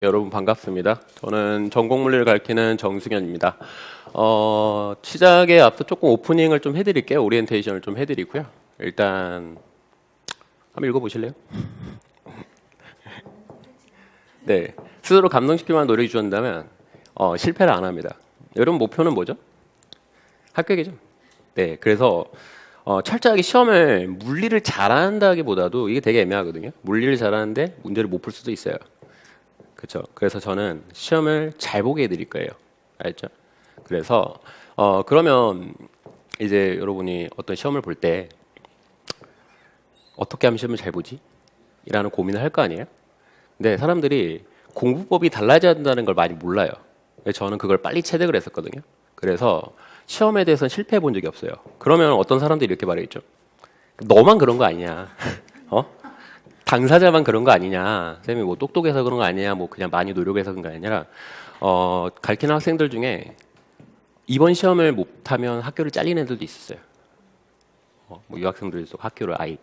여러분 반갑습니다. 저는 전공물리를 가르치는 정승현입니다. 시작에 앞서 조금 오프닝을 좀 해드릴게요. 오리엔테이션을 좀 해드리고요. 일단 한번 읽어보실래요? 네, 스스로 감동시킬 만한 노력이 주신다면 실패를 안 합니다. 여러분 목표는 뭐죠? 합격이죠. 네, 그래서 철저하게 시험을 물리를 잘한다기보다도 이게 되게 애매하거든요. 물리를 잘하는데 문제를 못 풀 수도 있어요. 그렇죠. 그래서 저는 시험을 잘 보게 해드릴 거예요. 알죠? 그래서 그러면 이제 여러분이 어떤 시험을 볼 때 어떻게 하면 시험을 잘 보지? 이라는 고민을 할 거 아니에요? 근데 사람들이 공부법이 달라져야 한다는 걸 많이 몰라요. 저는 그걸 빨리 체득을 했었거든요. 그래서 시험에 대해서는 실패해 본 적이 없어요. 그러면 어떤 사람들이 이렇게 말하겠죠. 너만 그런 거 아니냐? 당사자만 그런 거 아니냐? 쌤이 뭐 똑똑해서 그런 거 아니냐? 뭐 그냥 많이 노력해서 그런 거 아니라 가르치는 학생들 중에 이번 시험을 못하면 학교를 잘리는 애들도 있었어요. 뭐 유학생들도 학교를 아예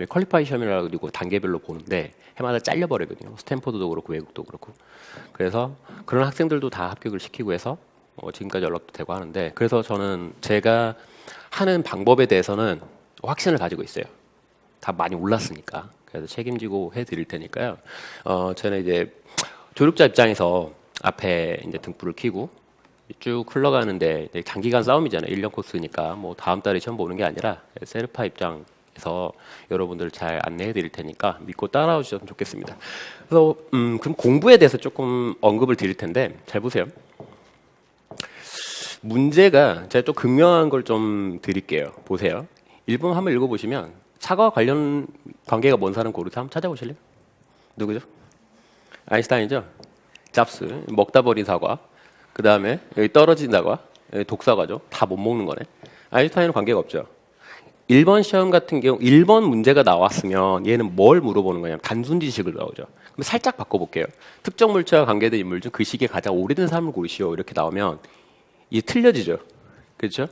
퀄리파이 시험이라 그리고 단계별로 보는데 해마다 잘려버리거든요. 스탠포드도 그렇고 외국도 그렇고. 그래서 그런 학생들도 다 합격을 시키고 해서 지금까지 연락도 되고 하는데, 그래서 저는 제가 하는 방법에 대해서는 확신을 가지고 있어요. 다 많이 올랐으니까. 그래서 책임지고 해드릴 테니까요. 저는 이제 조력자 입장에서 앞에 이제 등불을 켜고 쭉 흘러가는데 장기간 싸움이잖아요. 1년 코스니까 뭐 다음 달에 시험 보는 게 아니라 세르파 입장에서 여러분들 잘 안내해 드릴 테니까 믿고 따라와 주셨으면 좋겠습니다. 그래서 그럼 공부에 대해서 조금 언급을 드릴 텐데 잘 보세요. 문제가 제가 좀 극명한 걸 좀 드릴게요. 보세요. 1번 한번 읽어보시면 사과와 관련 관계가 뭔 사람 고르세요? 한번 찾아보실래요? 누구죠? 아인슈타인이죠? 잡스, 먹다 버린 사과. 그 다음에 여기 떨어진 사과, 여기 독사과죠. 다 못 먹는 거네. 아인슈타인은 관계가 없죠. 1번 시험 같은 경우 1번 문제가 나왔으면 얘는 뭘 물어보는 거냐면 단순 지식을 나오죠. 그럼 살짝 바꿔볼게요. 특정 물체와 관계된 인물 중 그 시기에 가장 오래된 사람을 고르시오. 이렇게 나오면 이게 틀려지죠. 그렇죠?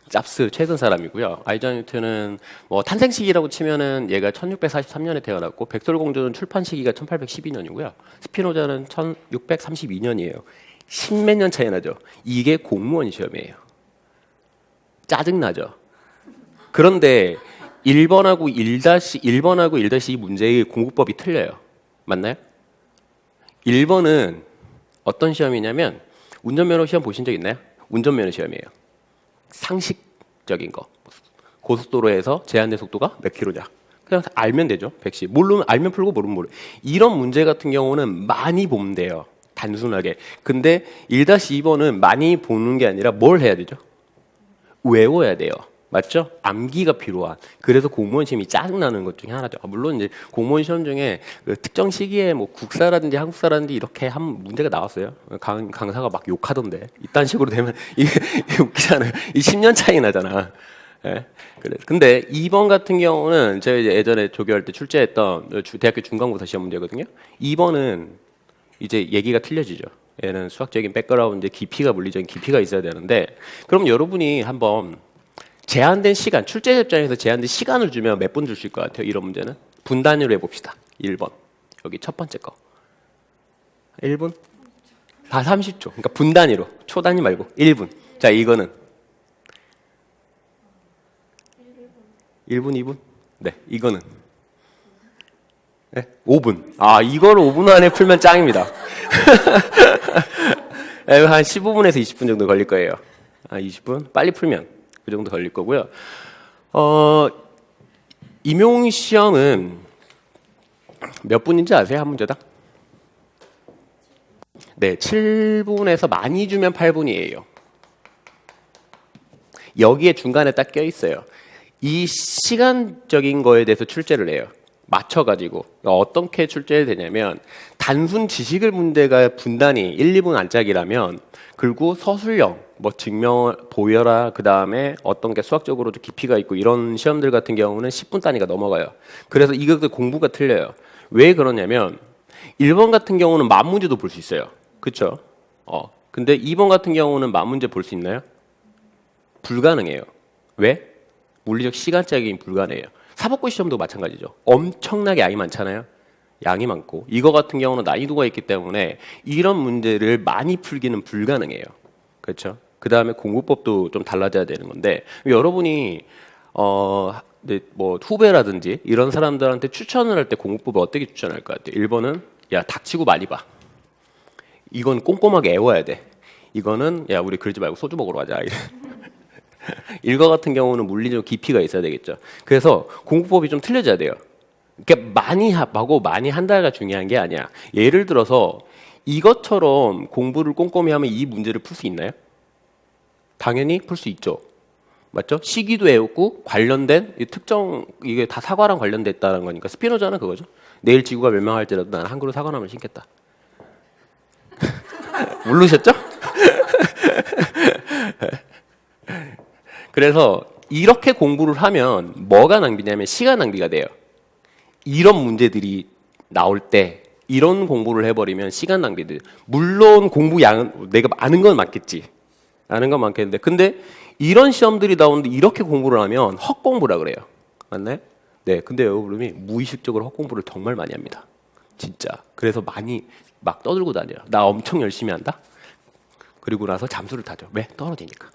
잡스 최근 사람이고요. 아이작 뉴턴은 뭐 탄생 시기라고 치면은 얘가 1643년에 태어났고 백설공주는 출판 시기가 1812년이고요. 스피노자는 1632년이에요. 십몇 년 차이 나죠. 이게 공무원 시험이에요. 짜증나죠. 그런데 1번하고 1-1이 문제의 공부법이 틀려요. 맞나요? 1번은 어떤 시험이냐면 운전면허 시험 보신 적 있나요? 운전면허 시험이에요. 상식적인 거. 고속도로에서 제한된 속도가 몇 킬로냐. 그냥 알면 되죠. 110. 모르면 알면 풀고 모르면 모르. 이런 문제 같은 경우는 많이 보면 돼요. 단순하게. 근데 1-2번은 많이 보는 게 아니라 뭘 해야 되죠? 외워야 돼요. 맞죠? 암기가 필요한. 그래서 공무원 시험이 짜증나는 것 중에 하나죠. 물론 이제 공무원 시험 중에 그 특정 시기에 뭐 국사라든지 한국사라든지 이렇게 한 문제가 나왔어요. 강사가 막 욕하던데. 이딴 식으로 되면 이게 웃기잖아요. 이 10년 차이 나잖아. 예? 그래. 근데 2번 같은 경우는 제가 이제 예전에 조교할 때 출제했던 대학교 중간고사 시험 문제거든요. 2번은 이제 얘기가 틀려지죠. 얘는 수학적인 백그라운드, 깊이가 물리적인 깊이가 있어야 되는데, 그럼 여러분이 한번 제한된 시간, 출제 입장에서 제한된 시간을 주면 몇 분 주실 것 같아요? 이런 문제는 분단위로 해봅시다. 1번 여기 첫 번째 거 1분? 다 30초. 그러니까 분단위로, 초 단위 말고 1분. 자, 이거는 1분, 2분? 네, 이거는 네, 5분. 아, 이거를 5분 안에 풀면 짱입니다. 한 15분에서 20분 정도 걸릴 거예요. 20분? 빨리 풀면 그 정도 걸릴 거고요. 임용 시험은 몇 분인지 아세요? 한 문제당? 네, 7분에서 많이 주면 8분이에요. 여기에 중간에 딱 껴있어요. 이 시간적인 거에 대해서 출제를 해요. 맞춰가지고. 어떻게 출제되냐면 단순 지식을 문제가 분단위 1, 2분 안짝이라면, 그리고 서술형, 뭐 증명 보여라, 그 다음에 어떤 게 수학적으로도 깊이가 있고 이런 시험들 같은 경우는 10분 단위가 넘어가요. 그래서 이것도 공부가 틀려요. 왜 그러냐면 1번 같은 경우는 만 문제도 볼 수 있어요. 그렇죠? 근데 2번 같은 경우는 만 문제 볼 수 있나요? 불가능해요. 왜? 물리적 시간적인 불가능해요. 사법고 시험도 마찬가지죠. 엄청나게 양이 많잖아요. 양이 많고 이거 같은 경우는 난이도가 있기 때문에 이런 문제를 많이 풀기는 불가능해요. 그렇죠? 그 다음에 공부법도 좀 달라져야 되는 건데 여러분이 네, 뭐 후배라든지 이런 사람들한테 추천을 할 때 공부법을 어떻게 추천할 것 같아요? 1번은 야 닥치고 많이 봐. 이건 꼼꼼하게 애워야 돼. 이거는 야 우리 그러지 말고 소주 먹으러 가자. 이거 같은 경우는 물리적 깊이가 있어야 되겠죠. 그래서 공부법이 좀 틀려져야 돼요. 그러니까 많이 하고 많이 한다가 중요한 게 아니야. 예를 들어서 이것처럼 공부를 꼼꼼히 하면 이 문제를 풀 수 있나요? 당연히 풀 수 있죠. 맞죠? 시기도 외웠고 관련된 특정 이게 다 사과랑 관련됐다는 거니까 스피노자는 그거죠. 내일 지구가 멸망할지라도 나는 한 그릇 사과나물 신겠다. 모르셨죠? 그래서 이렇게 공부를 하면 뭐가 낭비냐면 시간 낭비가 돼요. 이런 문제들이 나올 때 이런 공부를 해버리면 시간 낭비들. 물론 공부 양은 내가 아는 건 맞겠지. 아는 건 많겠는데 근데 이런 시험들이 나오는데 이렇게 공부를 하면 헛공부라 그래요. 맞나요? 네. 근데 여러분이 무의식적으로 헛공부를 정말 많이 합니다. 진짜. 그래서 많이 막 떠들고 다녀요. 나 엄청 열심히 한다? 그리고 나서 잠수를 타죠. 왜? 떨어지니까.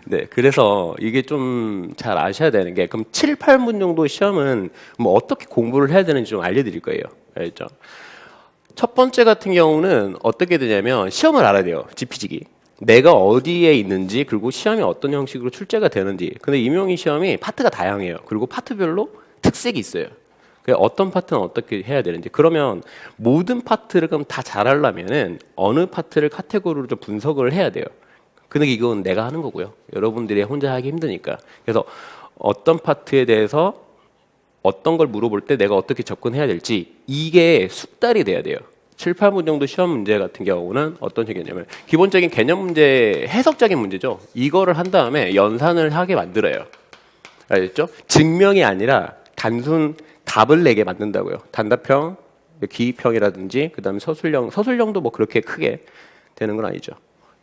네. 그래서 이게 좀 잘 아셔야 되는 게 그럼 7, 8문 정도 시험은 뭐 어떻게 공부를 해야 되는지 좀 알려드릴 거예요. 알죠? 첫 번째 같은 경우는 어떻게 되냐면 시험을 알아야 돼요. 지피지기. 내가 어디에 있는지 그리고 시험이 어떤 형식으로 출제가 되는지. 근데 임용인 시험이 파트가 다양해요. 그리고 파트별로 특색이 있어요. 어떤 파트는 어떻게 해야 되는지. 그러면 모든 파트를 그럼 다 잘하려면은 어느 파트를 카테고리로 좀 분석을 해야 돼요. 근데 이건 내가 하는 거고요. 여러분들이 혼자 하기 힘드니까. 그래서 어떤 파트에 대해서 어떤 걸 물어볼 때 내가 어떻게 접근해야 될지 이게 숙달이 돼야 돼요. 7, 8문 정도 시험 문제 같은 경우는 어떤 식이냐면 기본적인 개념 문제, 해석적인 문제죠. 이거를 한 다음에 연산을 하게 만들어요. 알겠죠? 증명이 아니라 단순 답을 내게 만든다고요. 단답형, 기입형이라든지 그다음에 서술형도 뭐 그렇게 크게 되는 건 아니죠.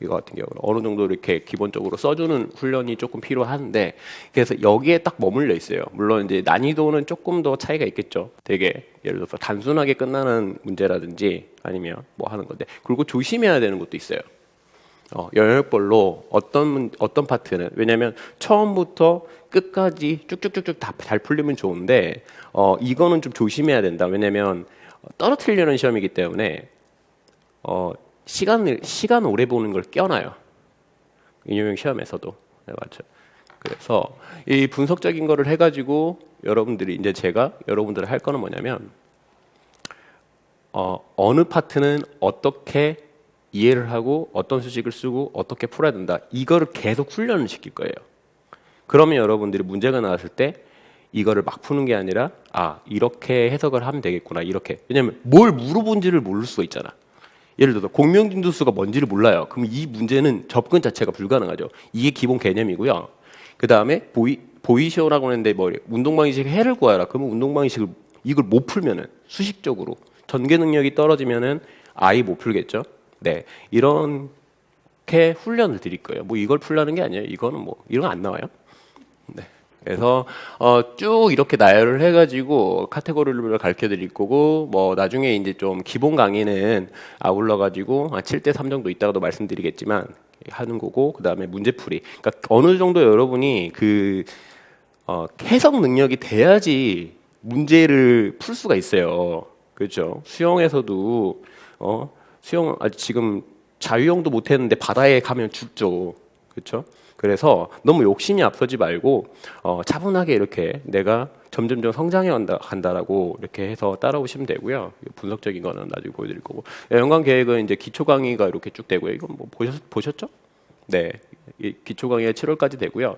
이거 같은 경우는 어느 정도 이렇게 기본적으로 써주는 훈련이 조금 필요한데 그래서 여기에 딱 머물러 있어요. 물론 이제 난이도는 조금 더 차이가 있겠죠. 되게 예를 들어서 단순하게 끝나는 문제라든지 아니면 뭐 하는 건데 그리고 조심해야 되는 것도 있어요. 영역별로 어떤 파트는 왜냐하면 처음부터 끝까지 쭉쭉쭉쭉 다 잘 풀리면 좋은데 이거는 좀 조심해야 된다. 왜냐하면 떨어뜨리려는 시험이기 때문에 시간 오래 보는 걸 껴놔요. 인용형 시험에서도. 네, 맞죠. 그래서 이 분석적인 거를 해가지고 여러분들이 이제 제가 여러분들 할 거는 뭐냐면 어느 파트는 어떻게 이해를 하고 어떤 수식을 쓰고 어떻게 풀어야 된다. 이거를 계속 훈련을 시킬 거예요. 그러면 여러분들이 문제가 나왔을 때 이거를 막 푸는 게 아니라 이렇게 해석을 하면 되겠구나. 이렇게. 왜냐면 뭘 물어본지를 모를 수가 있잖아. 예를 들어서 공명진두수가 뭔지를 몰라요. 그럼 이 문제는 접근 자체가 불가능하죠. 이게 기본 개념이고요. 그 다음에 보이시오라고 하는데 뭐 운동 방식 해를 구하라. 그러면 운동 방식을 이걸 못 풀면은 수식적으로 전개 능력이 떨어지면은 아예 못 풀겠죠. 네, 이렇게 훈련을 드릴 거예요. 뭐 이걸 풀라는 게 아니에요. 이거는 뭐 이런 거 안 나와요. 네. 그래서 쭉 이렇게 나열을 해가지고 카테고리를 가르쳐드릴 거고 뭐 나중에 이제 좀 기본 강의는 아울러 가지고 7대 3 정도 있다가도 말씀드리겠지만 하는 거고 그 다음에 문제풀이. 그러니까 어느 정도 여러분이 그 해석 능력이 돼야지 문제를 풀 수가 있어요. 그렇죠? 수영에서도 수영 아직 지금 자유형도 못했는데 바다에 가면 죽죠. 그렇죠? 그래서 너무 욕심이 앞서지 말고 차분하게 이렇게 내가 점점점 성장해 간다라고 이렇게 해서 따라오시면 되고요. 분석적인 거는 나중에 보여드릴 거고 연관 계획은 이제 기초 강의가 이렇게 쭉 되고요. 이건 뭐 보셨죠? 네, 기초 강의가 7월까지 되고요.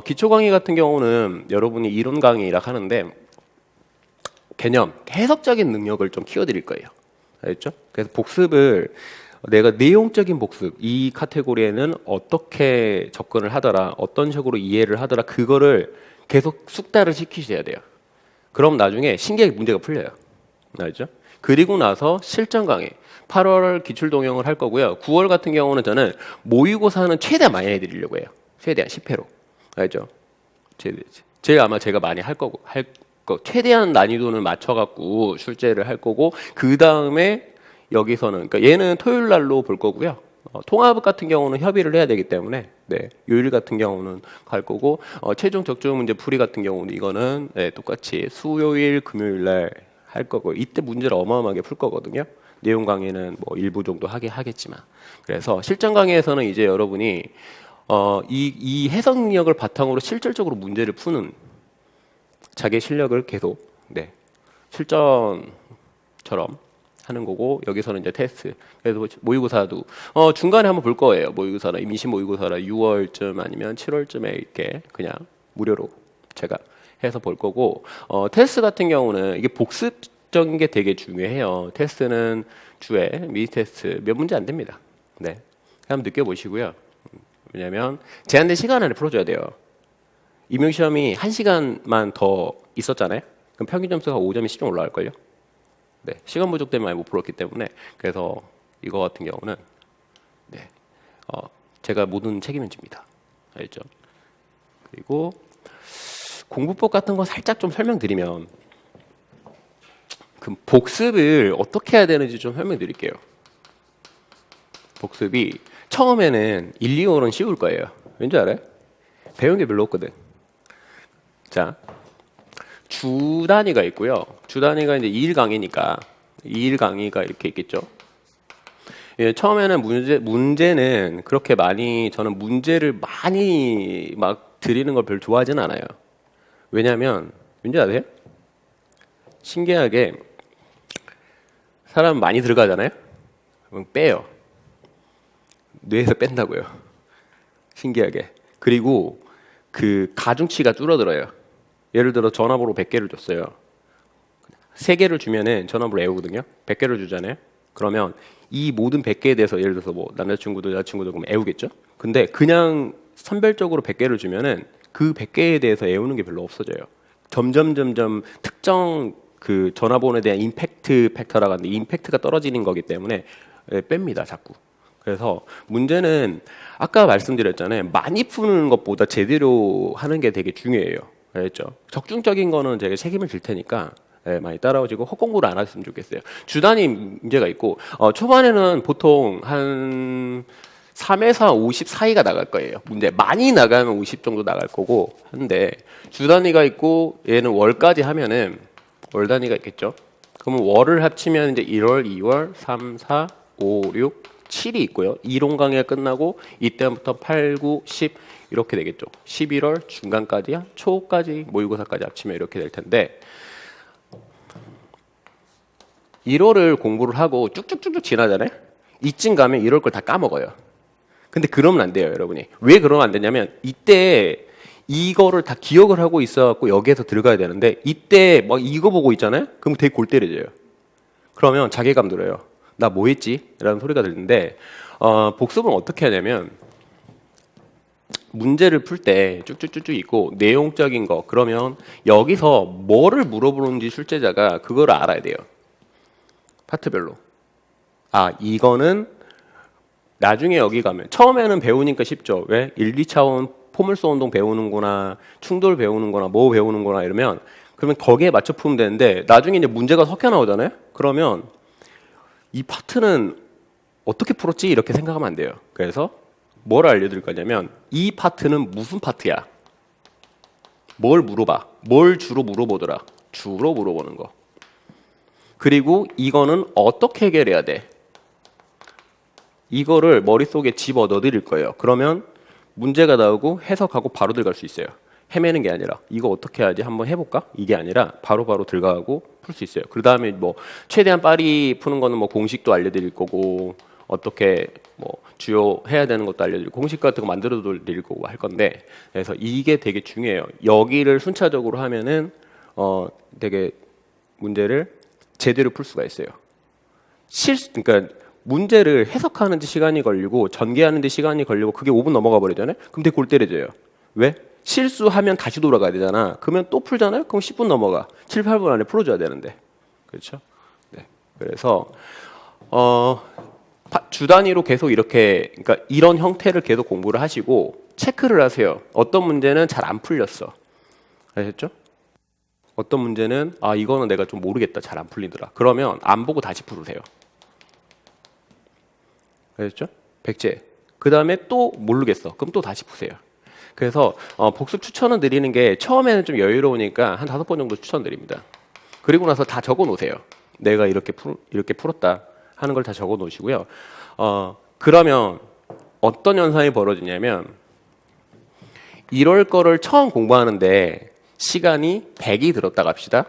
기초 강의 같은 경우는 여러분이 이론 강의라 하는데 개념, 해석적인 능력을 좀 키워드릴 거예요. 알겠죠? 그래서 복습을 내가 내용적인 복습 이 카테고리에는 어떻게 접근을 하더라 어떤 식으로 이해를 하더라 그거를 계속 숙달을 시키셔야 돼요. 그럼 나중에 신기하게 문제가 풀려요. 알죠? 그리고 나서 실전 강의 8월 기출동영을 할 거고요. 9월 같은 경우는 저는 모의고사는 최대한 많이 해드리려고 해요. 최대한 10회로. 알죠? 제일 아마 제가 많이 할 최대한 난이도는 맞춰갖고 출제를 할 거고, 그 다음에 여기서는, 그러니까 얘는 토요일 날로 볼 거고요. 통합 같은 경우는 협의를 해야 되기 때문에, 네, 요일 같은 경우는 갈 거고, 최종 적중 문제 풀이 같은 경우는 이거는 네, 똑같이 수요일, 금요일 날 할 거고, 이때 문제를 어마어마하게 풀 거거든요. 내용 강의는 뭐 일부 정도 하겠지만. 그래서 실전 강의에서는 이제 여러분이 이 해석 능력을 바탕으로 실질적으로 문제를 푸는 자기 실력을 계속 네, 실전처럼 하는 거고, 여기서는 이제 테스트. 그래서 모의고사도 중간에 한번 볼 거예요. 모의고사나 임시 모의고사라 6월쯤 아니면 7월쯤에 이렇게 그냥 무료로 제가 해서 볼 거고, 테스트 같은 경우는 이게 복습적인 게 되게 중요해요. 테스트는 주에 미니 테스트 몇 문제 안 됩니다. 네, 한번 느껴보시고요. 왜냐하면 제한된 시간 안에 풀어줘야 돼요. 임용시험이 1시간만 더 있었잖아요. 그럼 평균 점수가 5점이 10점 올라갈걸요. 네, 시간 부족 때문에 많이 못 풀었기 때문에. 그래서 이거 같은 경우는 네, 제가 모든 책임을 집니다. 알죠? 그리고 공부법 같은 거 살짝 좀 설명드리면, 그 복습을 어떻게 해야 되는지 좀 설명드릴게요. 복습이 처음에는 1, 2월은 쉬울 거예요. 왠지 알아요? 배운 게 별로 없거든. 자, 주 단위가 있고요. 주 단위가 이제 2일 강의니까 2일 강의가 이렇게 있겠죠. 예, 처음에는 문제는 그렇게 많이, 저는 문제를 많이 막 드리는 걸 별로 좋아하진 않아요. 왜냐하면 왠지 아세요? 신기하게 사람 많이 들어가잖아요. 그럼 빼요. 뇌에서 뺀다고요. 신기하게. 그리고 그 가중치가 줄어들어요. 예를 들어 전화번호 100개를 줬어요. 3개를 주면은 전화번호 외우거든요. 100개를 주잖아요. 그러면 이 모든 100개에 대해서 예를 들어서 뭐 남자친구도 여자친구도 그럼 외우겠죠. 근데 그냥 선별적으로 100개를 주면은 그 100개에 대해서 외우는 게 별로 없어져요. 점점 특정 그 전화번호에 대한 임팩트 팩터라고 하는데, 임팩트가 떨어지는 거기 때문에 뺍니다, 자꾸. 그래서 문제는 아까 말씀드렸잖아요. 많이 푸는 것보다 제대로 하는 게 되게 중요해요. 알겠죠? 적중적인 거는 제가 책임을 질 테니까 많이 따라오시고 헛공부를 안 하셨으면 좋겠어요. 주단위 문제가 있고, 초반에는 보통 한 3에서 50 사이가 나갈 거예요. 문제 많이 나가면 50 정도 나갈 거고 한데, 주 단위가 있고 얘는 월까지 하면은 월 단위가 있겠죠. 그러면 월을 합치면 이제 1월, 2월, 3, 4, 5, 6, 7이 있고요. 이론 강의가 끝나고 이때부터 8, 9, 10 이렇게 되겠죠. 11월 중간까지야, 초까지 모의고사까지 합치면 이렇게 될 텐데, 1월을 공부를 하고 쭉쭉쭉쭉 지나잖아요. 이쯤 가면 1월 걸 다 까먹어요. 근데 그러면 안 돼요, 여러분이. 왜 그러면 안 되냐면, 이때 이거를 다 기억을 하고 있어갖고 여기에서 들어가야 되는데, 이때 막 이거 보고 있잖아요? 그럼 되게 골 때려져요. 그러면 자괴감 들어요. 나 뭐 했지? 라는 소리가 들리는데, 복습은 어떻게 하냐면, 문제를 풀 때 쭉쭉쭉쭉 있고, 내용적인 거, 그러면 여기서 뭐를 물어보는지 출제자가 그걸 알아야 돼요. 파트별로. 아, 이거는 나중에 여기 가면, 처음에는 배우니까 쉽죠. 왜? 1, 2차원 포물선 운동 배우는구나, 충돌 배우는구나, 뭐 배우는구나 이러면, 그러면 거기에 맞춰 풀면 되는데, 나중에 이제 문제가 섞여 나오잖아요. 그러면 이 파트는 어떻게 풀었지? 이렇게 생각하면 안 돼요. 그래서 뭘 알려드릴 거냐면, 이 파트는 무슨 파트야? 뭘 물어봐? 뭘 주로 물어보더라? 주로 물어보는 거. 그리고 이거는 어떻게 해결해야 돼? 이거를 머릿속에 집어 넣어드릴 거예요. 그러면 문제가 나오고 해석하고 바로 들어갈 수 있어요. 헤매는 게 아니라 이거 어떻게 해야지 한번 해볼까? 이게 아니라 바로바로 들어가고 풀 수 있어요. 그 다음에 뭐 최대한 빨리 푸는 거는 뭐 공식도 알려드릴 거고, 어떻게 뭐 주요 해야 되는 것도 알려드리고, 공식 같은 거 만들어 드릴 거고 할 건데, 그래서 이게 되게 중요해요. 여기를 순차적으로 하면은 되게 문제를 제대로 풀 수가 있어요. 그러니까 문제를 해석하는 데 시간이 걸리고 전개하는 데 시간이 걸리고 그게 5분 넘어가 버리잖아요. 그럼 되게 골 때려져요. 왜? 실수하면 다시 돌아가야 되잖아. 그러면 또 풀잖아요. 그럼 10분 넘어가. 7, 8분 안에 풀어줘야 되는데. 그렇죠? 네. 그래서 주 단위로 계속 이렇게, 그러니까 이런 형태를 계속 공부를 하시고 체크를 하세요. 어떤 문제는 잘 안 풀렸어. 아셨죠? 어떤 문제는 이거는 내가 좀 모르겠다. 잘 안 풀리더라. 그러면 안 보고 다시 풀으세요. 알겠죠? 백제. 그 다음에 또 모르겠어. 그럼 또 다시 푸세요. 그래서 복습 추천을 드리는 게 처음에는 좀 여유로우니까 한 5번 정도 추천드립니다. 그리고 나서 다 적어 놓으세요. 내가 이렇게 풀었다 하는 걸 다 적어 놓으시고요. 그러면 어떤 현상이 벌어지냐면 이럴 거를 처음 공부하는데 시간이 100이 들었다 갑시다.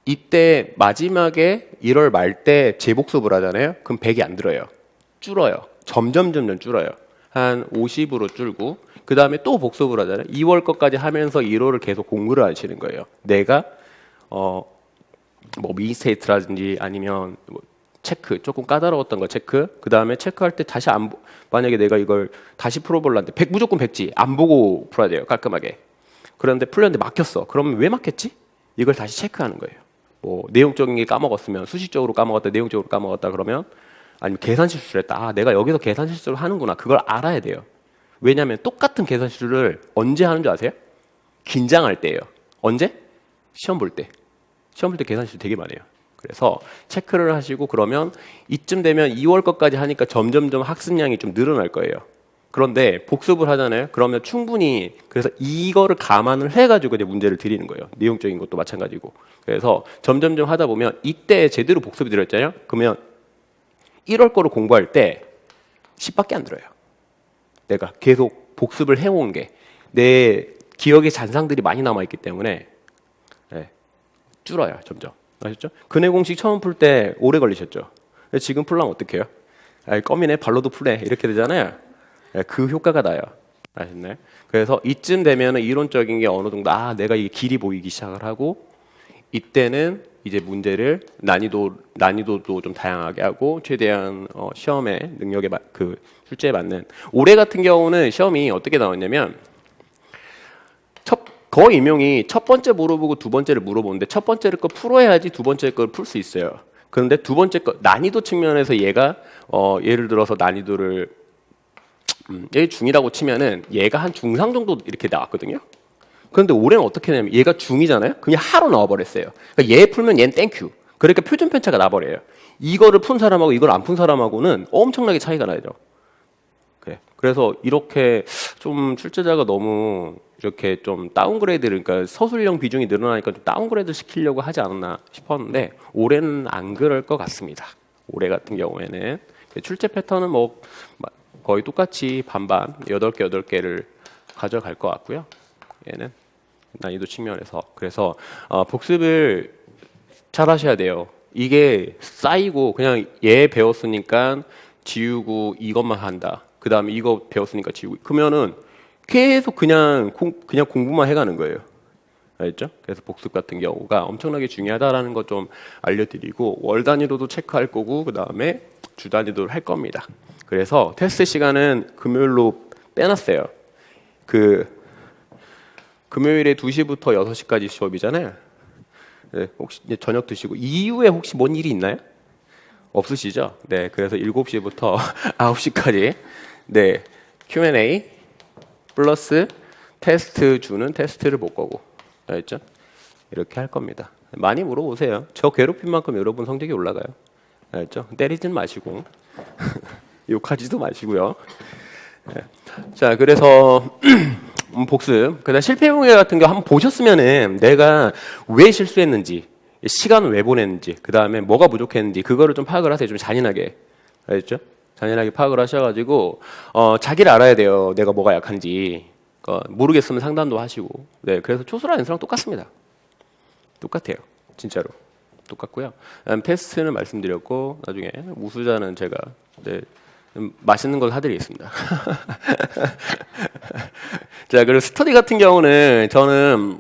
이때 마지막에 1월 말 때 재복습을 하잖아요. 그럼 100이 안 들어요. 줄어요. 점점 줄어요. 한 50으로 줄고 그 다음에 또 복습을 하잖아요. 2월 것까지 하면서 1월을 계속 공부를 하시는 거예요. 내가 뭐 미니스테이트라든지 아니면 뭐 체크 조금 까다로웠던 거 체크 그 다음에 체크할 때 다시 만약에 내가 이걸 다시 풀어보려는데 무조건 백지 안 보고 풀어야 돼요. 깔끔하게. 그런데 풀렸는데 막혔어. 그러면 왜 막혔지? 이걸 다시 체크하는 거예요. 뭐 내용적인 게 까먹었으면 수식적으로 까먹었다 내용적으로 까먹었다 그러면 아니면 계산 실수를 했다. 내가 여기서 계산 실수를 하는구나. 그걸 알아야 돼요. 왜냐하면 똑같은 계산 실수를 언제 하는 줄 아세요? 긴장할 때예요. 언제? 시험 볼 때. 시험 볼 때 계산 실수 되게 많이 해요. 그래서 체크를 하시고 그러면 이쯤 되면 2월 것까지 하니까 점점점 학습량이 좀 늘어날 거예요. 그런데 복습을 하잖아요. 그러면 충분히 그래서 이거를 감안을 해가지고 이제 문제를 드리는 거예요. 내용적인 것도 마찬가지고. 그래서 점점점 하다 보면 이때 제대로 복습이 들었잖아요. 그러면 1월 거를 공부할 때 10밖에 안 들어요. 내가 계속 복습을 해온 게 내 기억의 잔상들이 많이 남아있기 때문에 줄어요. 점점. 아셨죠? 근해 공식 처음 풀 때 오래 걸리셨죠? 지금 풀려면 어떻게 해요? 껌이네 발로도 풀네 이렇게 되잖아요. 그 효과가 나요. 아셨나요? 그래서 이쯤 되면 이론적인 게 어느 정도 내가 이게 길이 보이기 시작을 하고 이때는 이제 문제를 난이도도 좀 다양하게 하고 최대한 시험의 능력에 그 출제에 맞는 올해 같은 경우는 시험이 어떻게 나왔냐면 거의 임용이 첫 번째 물어보고 두 번째를 물어보는데 첫 번째를 거 풀어야지 두 번째 걸 풀 수 있어요. 그런데 두 번째 거 난이도 측면에서 얘가 예를 들어서 난이도를 얘 중이라고 치면은 얘가 한 중상 정도 이렇게 나왔거든요. 그런데 올해는 어떻게 되냐면 얘가 중이잖아요. 그냥 하로 나와버렸어요. 그러니까 얘 풀면 얘는 땡큐. 그러니까 표준 편차가 나버려요. 이거를 푼 사람하고 이걸 안 푼 사람하고는 엄청나게 차이가 나죠. 그래. 그래서 이렇게 좀 출제자가 너무 이렇게 좀 다운그레이드 그러니까 서술형 비중이 늘어나니까 좀 다운그레이드 시키려고 하지 않았나 싶었는데 올해는 안 그럴 것 같습니다. 올해 같은 경우에는 출제 패턴은 뭐 거의 똑같이 반반 8개를 가져갈 것 같고요. 얘는 난이도 측면에서 그래서 복습을 잘 하셔야 돼요. 이게 쌓이고 그냥 얘 배웠으니까 지우고 이것만 한다. 그 다음에 이거 배웠으니까 지우고 그러면은 계속 그냥 공부만 해가는 거예요. 알겠죠? 그래서 복습 같은 경우가 엄청나게 중요하다라는 것 좀 알려드리고 월 단위로도 체크할 거고 그 다음에 주 단위도 할 겁니다. 그래서 테스트 시간은 금요일로 빼놨어요. 금요일에 2시부터 6시까지 수업이잖아요. 네, 혹시 이제 저녁 드시고 이후에 혹시 뭔 일이 있나요? 없으시죠? 네, 그래서 7시부터 9시까지 네 Q&A 플러스 테스트 주는 테스트를 볼 거고, 알겠죠? 이렇게 할 겁니다. 많이 물어보세요. 저 괴롭힌 만큼 여러분 성적이 올라가요. 알겠죠? 때리진 마시고 욕하지도 마시고요. 네. 자, 그래서 복습. 그다음 실패 용해 같은 거 한번 보셨으면은 내가 왜 실수했는지, 시간을 왜 보냈는지, 그 다음에 뭐가 부족했는지 그거를 좀 파악을 하세요. 좀 잔인하게, 알겠죠? 잔인하게 파악을 하셔가지고 자기를 알아야 돼요. 내가 뭐가 약한지. 모르겠으면 상담도 하시고. 네, 그래서 초수랑 연수랑 똑같습니다. 똑같아요, 진짜로 똑같고요. 테스트는 말씀드렸고 나중에 우수자는 제가 맛있는 걸 사드리겠습니다. 자, 그리고 스터디 같은 경우는 저는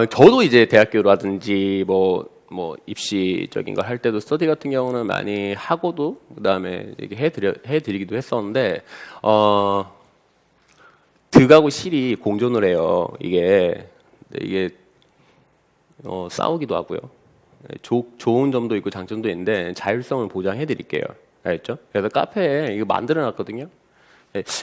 저도 이제 대학교라든지 뭐 입시적인 걸 할 때도 스터디 같은 경우는 많이 하고도 그다음에 이렇게 해드리기도 했었는데 득하고 실이 공존을 해요. 이게 싸우기도 하고요. 좋은 점도 있고 장점도 있는데 자율성을 보장해 드릴게요. 알겠죠? 그래서 카페에 이거 만들어 놨거든요.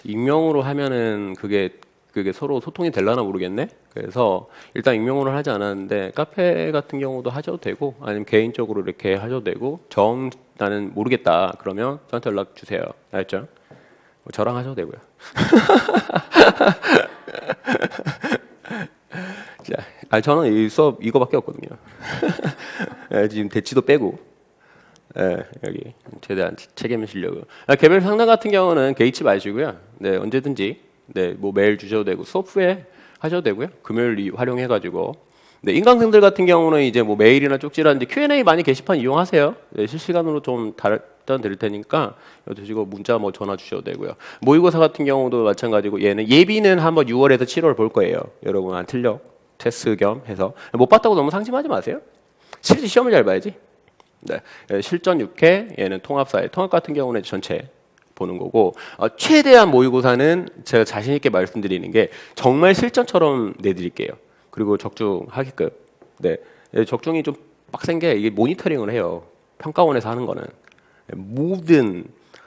익명으로 하면은 그게 그게 서로 소통이 될라나 모르겠네. 그래서 일단 익명으로 하지 않았는데 카페 같은 경우도 하셔도 되고 아니면 개인적으로 이렇게 하셔도 되고 나는 모르겠다 그러면 저한테 연락 주세요. 알죠? 저랑 하셔도 되고요. 자, 저는 이 수업 이거밖에 없거든요. 지금 대치도 빼고 여기 최대한 책임지려고. 개별 상담 같은 경우는 개의치 마시고요. 네, 언제든지 뭐 메일 주셔도 되고 수업 후에 하셔도 되고요. 금요일 활용해가지고. 네, 인강생들 같은 경우는 이제 뭐 메일이나 쪽지라든지 Q&A 많이 게시판 이용하세요. 네, 실시간으로 좀 답변 드릴 테니까 드시고 문자 뭐 전화 주셔도 되고요. 모의고사 같은 경우도 마찬가지고 얘는 예비는 한번 6월에서 7월 볼 거예요. 여러분 안 틀려. 테스트 겸 해서 못 봤다고 너무 상심하지 마세요. 실제 시험을 잘 봐야지. 네, 실전 6회 얘는 통합사회 통합 같은 경우는 전체 보는 거고 최대한 모의고사는 제가 자신 있게 말씀드리는 게 정말 실전처럼 내드릴게요. 그리고 적중하게끔. 네, 적중이 좀 빡센 게 이게 모니터링을 해요. 평가원에서 하는 거는 모든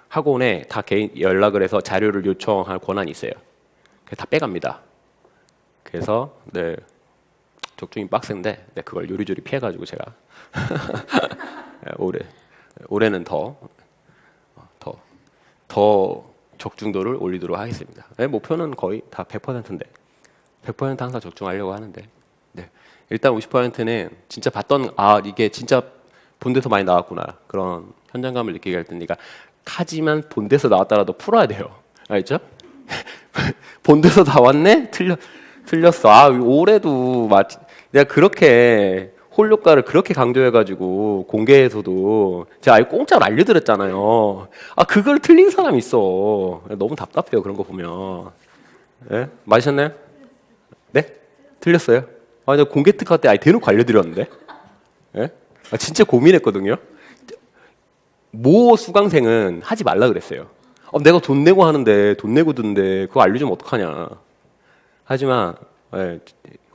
학원에 다 개인 연락을 해서 자료를 요청할 권한이 있어요. 다 빼갑니다. 그래서 네, 적중이 빡센데 네, 그걸 요리조리 피해가지고 제가 올해는 더 적중도를 올리도록 하겠습니다. 네, 목표는 거의 다 100%인데 100% 항상 적중하려고 하는데 네, 일단 50%는 진짜 봤던 이게 진짜 본데서 많이 나왔구나 그런 현장감을 느끼게 할 테니까 하지만 본데서 나왔더라도 풀어야 돼요. 알죠? 본데서 나왔네? 틀렸어. 올해도 내가 그렇게 홀효과를 그렇게 강조해가지고 공개에서도 제가 아예 공짜로 알려드렸잖아요. 그걸 틀린 사람 있어. 너무 답답해요 그런 거 보면. 네? 맞으셨나요? 네? 틀렸어요? 내가 공개 특화 때 아예 대놓고 알려드렸는데. 네? 진짜 고민했거든요. 모 수강생은 하지 말라 그랬어요. 내가 돈 내고 하는데 돈 내고 듣는데 그거 알려주면 어떡하냐. 하지만 네,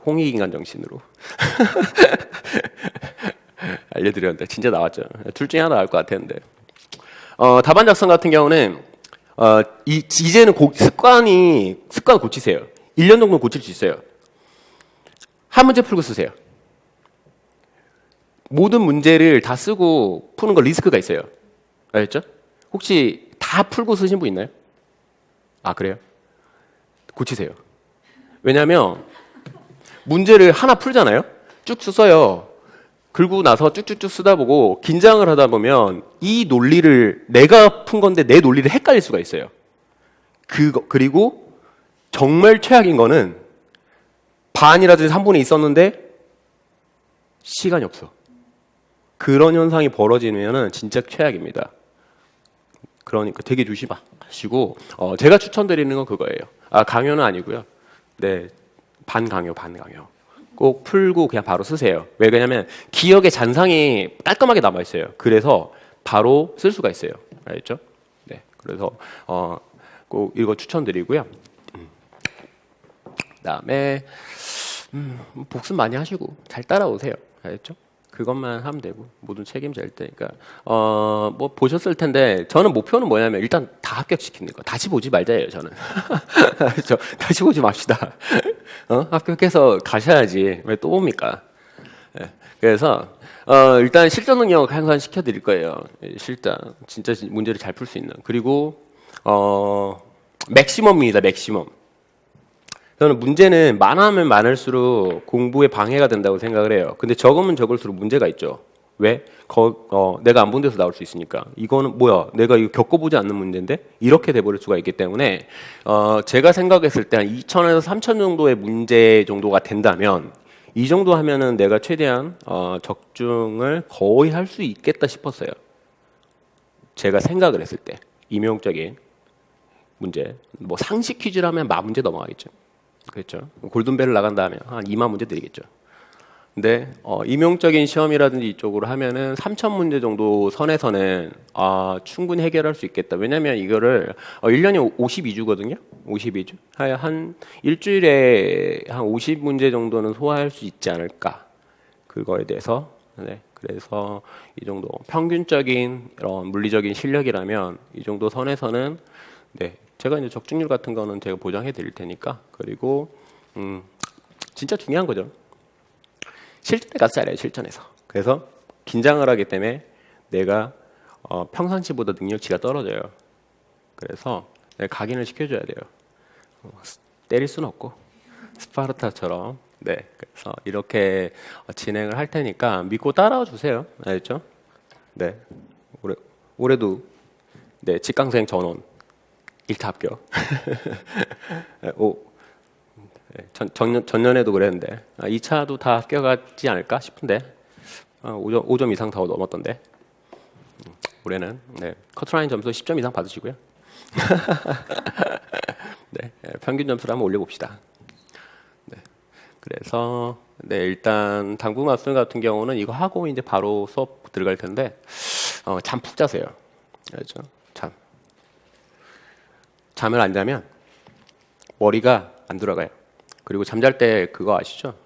홍익인간 정신으로 알려드렸는데 진짜 나왔죠. 둘 중에 하나 나올 것 같았는데 답안 작성 같은 경우는 이제는 습관 고치세요. 1년 정도 고칠 수 있어요. 한 문제 풀고 쓰세요. 모든 문제를 다 쓰고 푸는 거 리스크가 있어요. 알겠죠? 혹시 다 풀고 쓰신 분 있나요? 그래요? 고치세요. 왜냐하면 문제를 하나 풀잖아요. 쭉쭉 써요. 그리고 나서 쭉쭉쭉 쓰다 보고 긴장을 하다 보면 이 논리를 내가 푼 건데 내 논리를 헷갈릴 수가 있어요. 그리고 정말 최악인 거는 반이라든지 3분의 2 있었는데 시간이 없어. 그런 현상이 벌어지면 진짜 최악입니다. 그러니까 되게 조심하시고 제가 추천드리는 건 그거예요. 강요는 아니고요. 네, 반강요. 꼭 풀고 그냥 바로 쓰세요. 왜 그러냐면 기억의 잔상이 깔끔하게 남아 있어요. 그래서 바로 쓸 수가 있어요. 알겠죠? 네, 그래서 꼭 이거 추천드리고요. 그다음에 복습 많이 하시고 잘 따라오세요. 알겠죠? 그것만 하면 되고 모든 책임질 테니까 뭐 보셨을 텐데 저는 목표는 뭐냐면 일단 다 합격시키는 거. 다시 보지 말자예요. 저는. 그렇죠? 다시 보지 맙시다. 합격해서 가셔야지 왜 또 봅니까? 네. 그래서 일단 실전 능력 향상 시켜드릴 거예요. 실전 진짜 문제를 잘 풀 수 있는. 그리고 맥시멈입니다. 맥시멈. 저는 문제는 많으면 많을수록 공부에 방해가 된다고 생각을 해요. 근데 적으면 적을수록 문제가 있죠. 왜? 내가 안 본 데서 나올 수 있으니까. 이거는 뭐야? 내가 이거 겪어보지 않는 문제인데 이렇게 돼버릴 수가 있기 때문에 제가 생각했을 때 한 2,000에서 3,000 정도의 문제 정도가 된다면 이 정도 하면은 내가 최대한 적중을 거의 할 수 있겠다 싶었어요. 제가 생각을 했을 때 임용적인 문제, 뭐 상식 퀴즈라면 만 문제 넘어가겠죠. 그렇죠. 골든벨을 나간 다음에 한 2만 문제 드리겠죠. 근데 임용적인 시험이라든지 이쪽으로 하면은 3,000문제 정도 선에서는 충분히 해결할 수 있겠다. 왜냐면 이거를 1년이 52주거든요. 52주. 한 일주일에 한 50문제 정도는 소화할 수 있지 않을까. 그거에 대해서. 네. 그래서 이 정도 평균적인 이런 물리적인 실력이라면 이 정도 선에서는 네. 제가 이제 적중률 같은 거는 제가 보장해 드릴 테니까. 그리고 진짜 중요한 거죠. 실전에 가서 잘해요. 실전에서. 그래서 긴장을 하기 때문에 내가 평상시보다 능력치가 떨어져요. 그래서 내가 각인을 시켜줘야 돼요. 때릴 수는 없고 스파르타처럼. 네, 그래서 이렇게 진행을 할 테니까 믿고 따라와 주세요. 알겠죠? 네, 올해도 네 직강생 전원 1차 합격. 전년에도 그랬는데 2차도 다 합격하지 않을까 싶은데 5점 이상 더 넘었던데. 올해는 네, 커트라인 점수 10점 이상 받으시고요. 네, 평균 점수를 한번 올려봅시다. 네, 그래서 네, 일단 당부 말씀 같은 경우는 이거 하고 이제 바로 수업 들어갈 텐데 잠 푹 자세요. 알죠? 잠을 안 자면 머리가 안 돌아가요. 그리고 잠잘 때 그거 아시죠?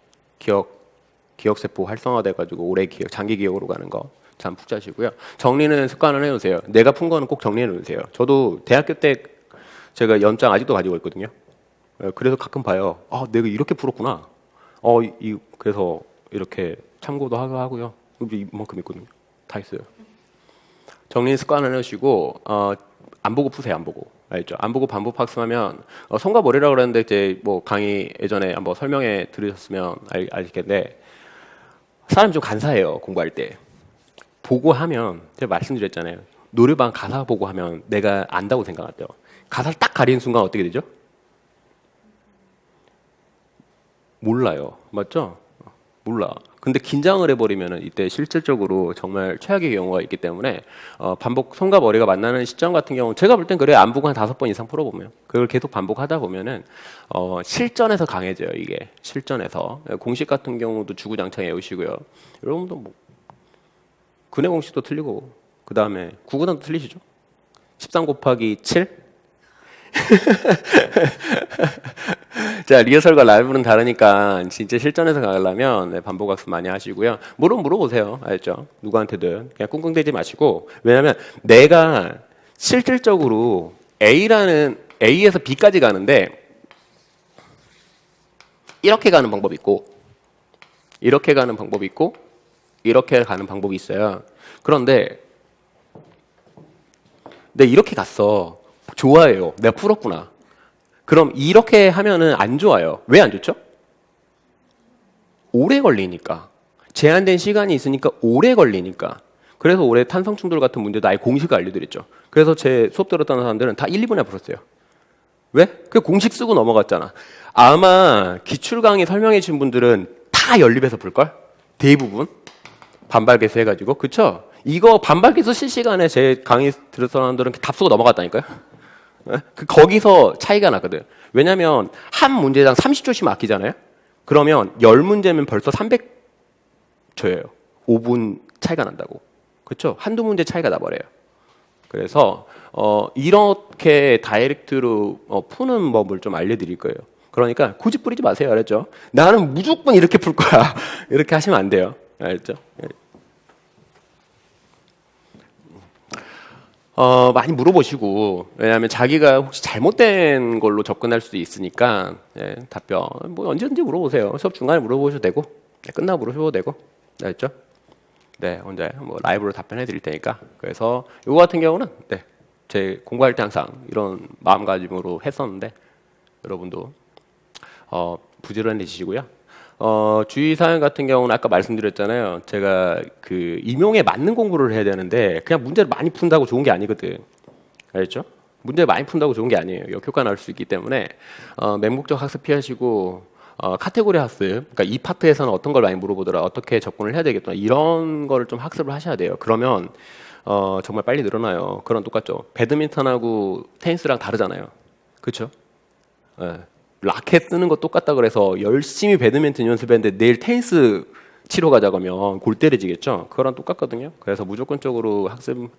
기억세포 활성화돼 가지고 오래 장기 기억으로 가는 거. 잠 푹 자시고요. 정리는 습관을 해놓으세요. 내가 푼 거는 꼭 정리해 놓으세요. 저도 대학교 때 제가 연장 아직도 가지고 있거든요. 그래서 가끔 봐요. 아, 내가 이렇게 풀었구나. 그래서 이렇게 참고도 하고요. 이만큼 있거든요. 다 있어요. 정리 습관을 해놓으시고 안 보고 푸세요. 안 보고. 알죠? 안 보고 반복 학습하면 손과 머리라고 그랬는데 이제 뭐 강의 예전에 한번 설명해 들으셨으면 알겠는데 사람이 좀 간사해요. 공부할 때. 보고 하면 제가 말씀드렸잖아요. 노래방 가사 보고 하면 내가 안다고 생각하죠. 가사를 딱 가리는 순간 어떻게 되죠? 몰라요. 맞죠? 몰라. 근데 긴장을 해버리면 이때 실질적으로 정말 최악의 경우가 있기 때문에 반복 손과 머리가 만나는 시점 같은 경우 제가 볼 땐 그래요. 안 보고 한 5번 이상 풀어보면 그걸 계속 반복하다 보면은 실전에서 강해져요. 이게 실전에서 공식 같은 경우도 주구장창 외우시고요. 여러분도 뭐 근해 공식도 틀리고 그 다음에 구구단도 틀리시죠? 13 곱하기 7? 자, 리허설과 라이브는 다르니까 진짜 실전에서 가려면 네, 반복 학습 많이 하시고요. 물어보세요. 알죠? 누구한테든 그냥 꿍꿍대지 마시고. 왜냐하면 내가 실질적으로 A에서 B까지 가는데 이렇게 가는 방법이 있고 이렇게 가는 방법이 있고 이렇게 가는 방법이 있어요. 그런데 내가 이렇게 갔어. 좋아해요. 내가 풀었구나. 그럼 이렇게 하면은 안 좋아요. 왜 안 좋죠? 오래 걸리니까. 제한된 시간이 있으니까 오래 걸리니까. 그래서 올해 탄성충돌 같은 문제도 아예 공식을 알려드렸죠. 그래서 제 수업 들었던 사람들은 다 1, 2분에 풀었어요. 왜? 그 공식 쓰고 넘어갔잖아. 아마 기출 강의 설명해 주신 분들은 다 연립해서 풀걸? 대부분. 반발 개수 해가지고. 그쵸? 이거 반발 개수 실시간에 제 강의 들었던 사람들은 답 쓰고 넘어갔다니까요. 거기서 차이가 나거든. 왜냐면 한 문제당 30초씩 아끼잖아요. 그러면 10문제면 벌써 300초예요. 5분 차이가 난다고. 그렇죠? 한두 문제 차이가 나버려요. 그래서 이렇게 다이렉트로 푸는 법을 좀 알려드릴 거예요. 그러니까 고집 부리지 마세요. 알았죠? 나는 무조건 이렇게 풀 거야. 이렇게 하시면 안 돼요. 알았죠? 많이 물어보시고, 왜냐하면 자기가 혹시 잘못된 걸로 접근할 수도 있으니까, 예, 답변, 뭐 언제든지 물어보세요. 수업 중간에 물어보셔도 되고, 끝나고 물어보셔도 되고, 알겠죠? 네, 언제 뭐 라이브로 답변해 드릴 테니까. 그래서 이거 같은 경우는, 네, 제 공부할 때 항상 이런 마음가짐으로 했었는데, 여러분도, 부지런해지시고요. 주의사항 같은 경우는 아까 말씀드렸잖아요. 제가 그 임용에 맞는 공부를 해야 되는데 그냥 문제를 많이 푼다고 좋은 게 아니거든. 알겠죠? 문제를 많이 푼다고 좋은 게 아니에요. 역효과 날 수 있기 때문에 맹목적 학습 피하시고 카테고리 학습. 그러니까 이 파트에서는 어떤 걸 많이 물어보더라. 어떻게 접근을 해야 되겠다. 이런 거를 좀 학습을 하셔야 돼요. 그러면 정말 빨리 늘어나요. 그런 똑같죠. 배드민턴하고 테니스랑 다르잖아요. 그렇죠? 네. 라켓 쓰는 거 똑같다 그래서 열심히 배드민턴 연습했는데 내일 테니스 치러 가자고 하면 골 때려지겠죠? 그거랑 똑같거든요. 그래서 무조건적으로 학습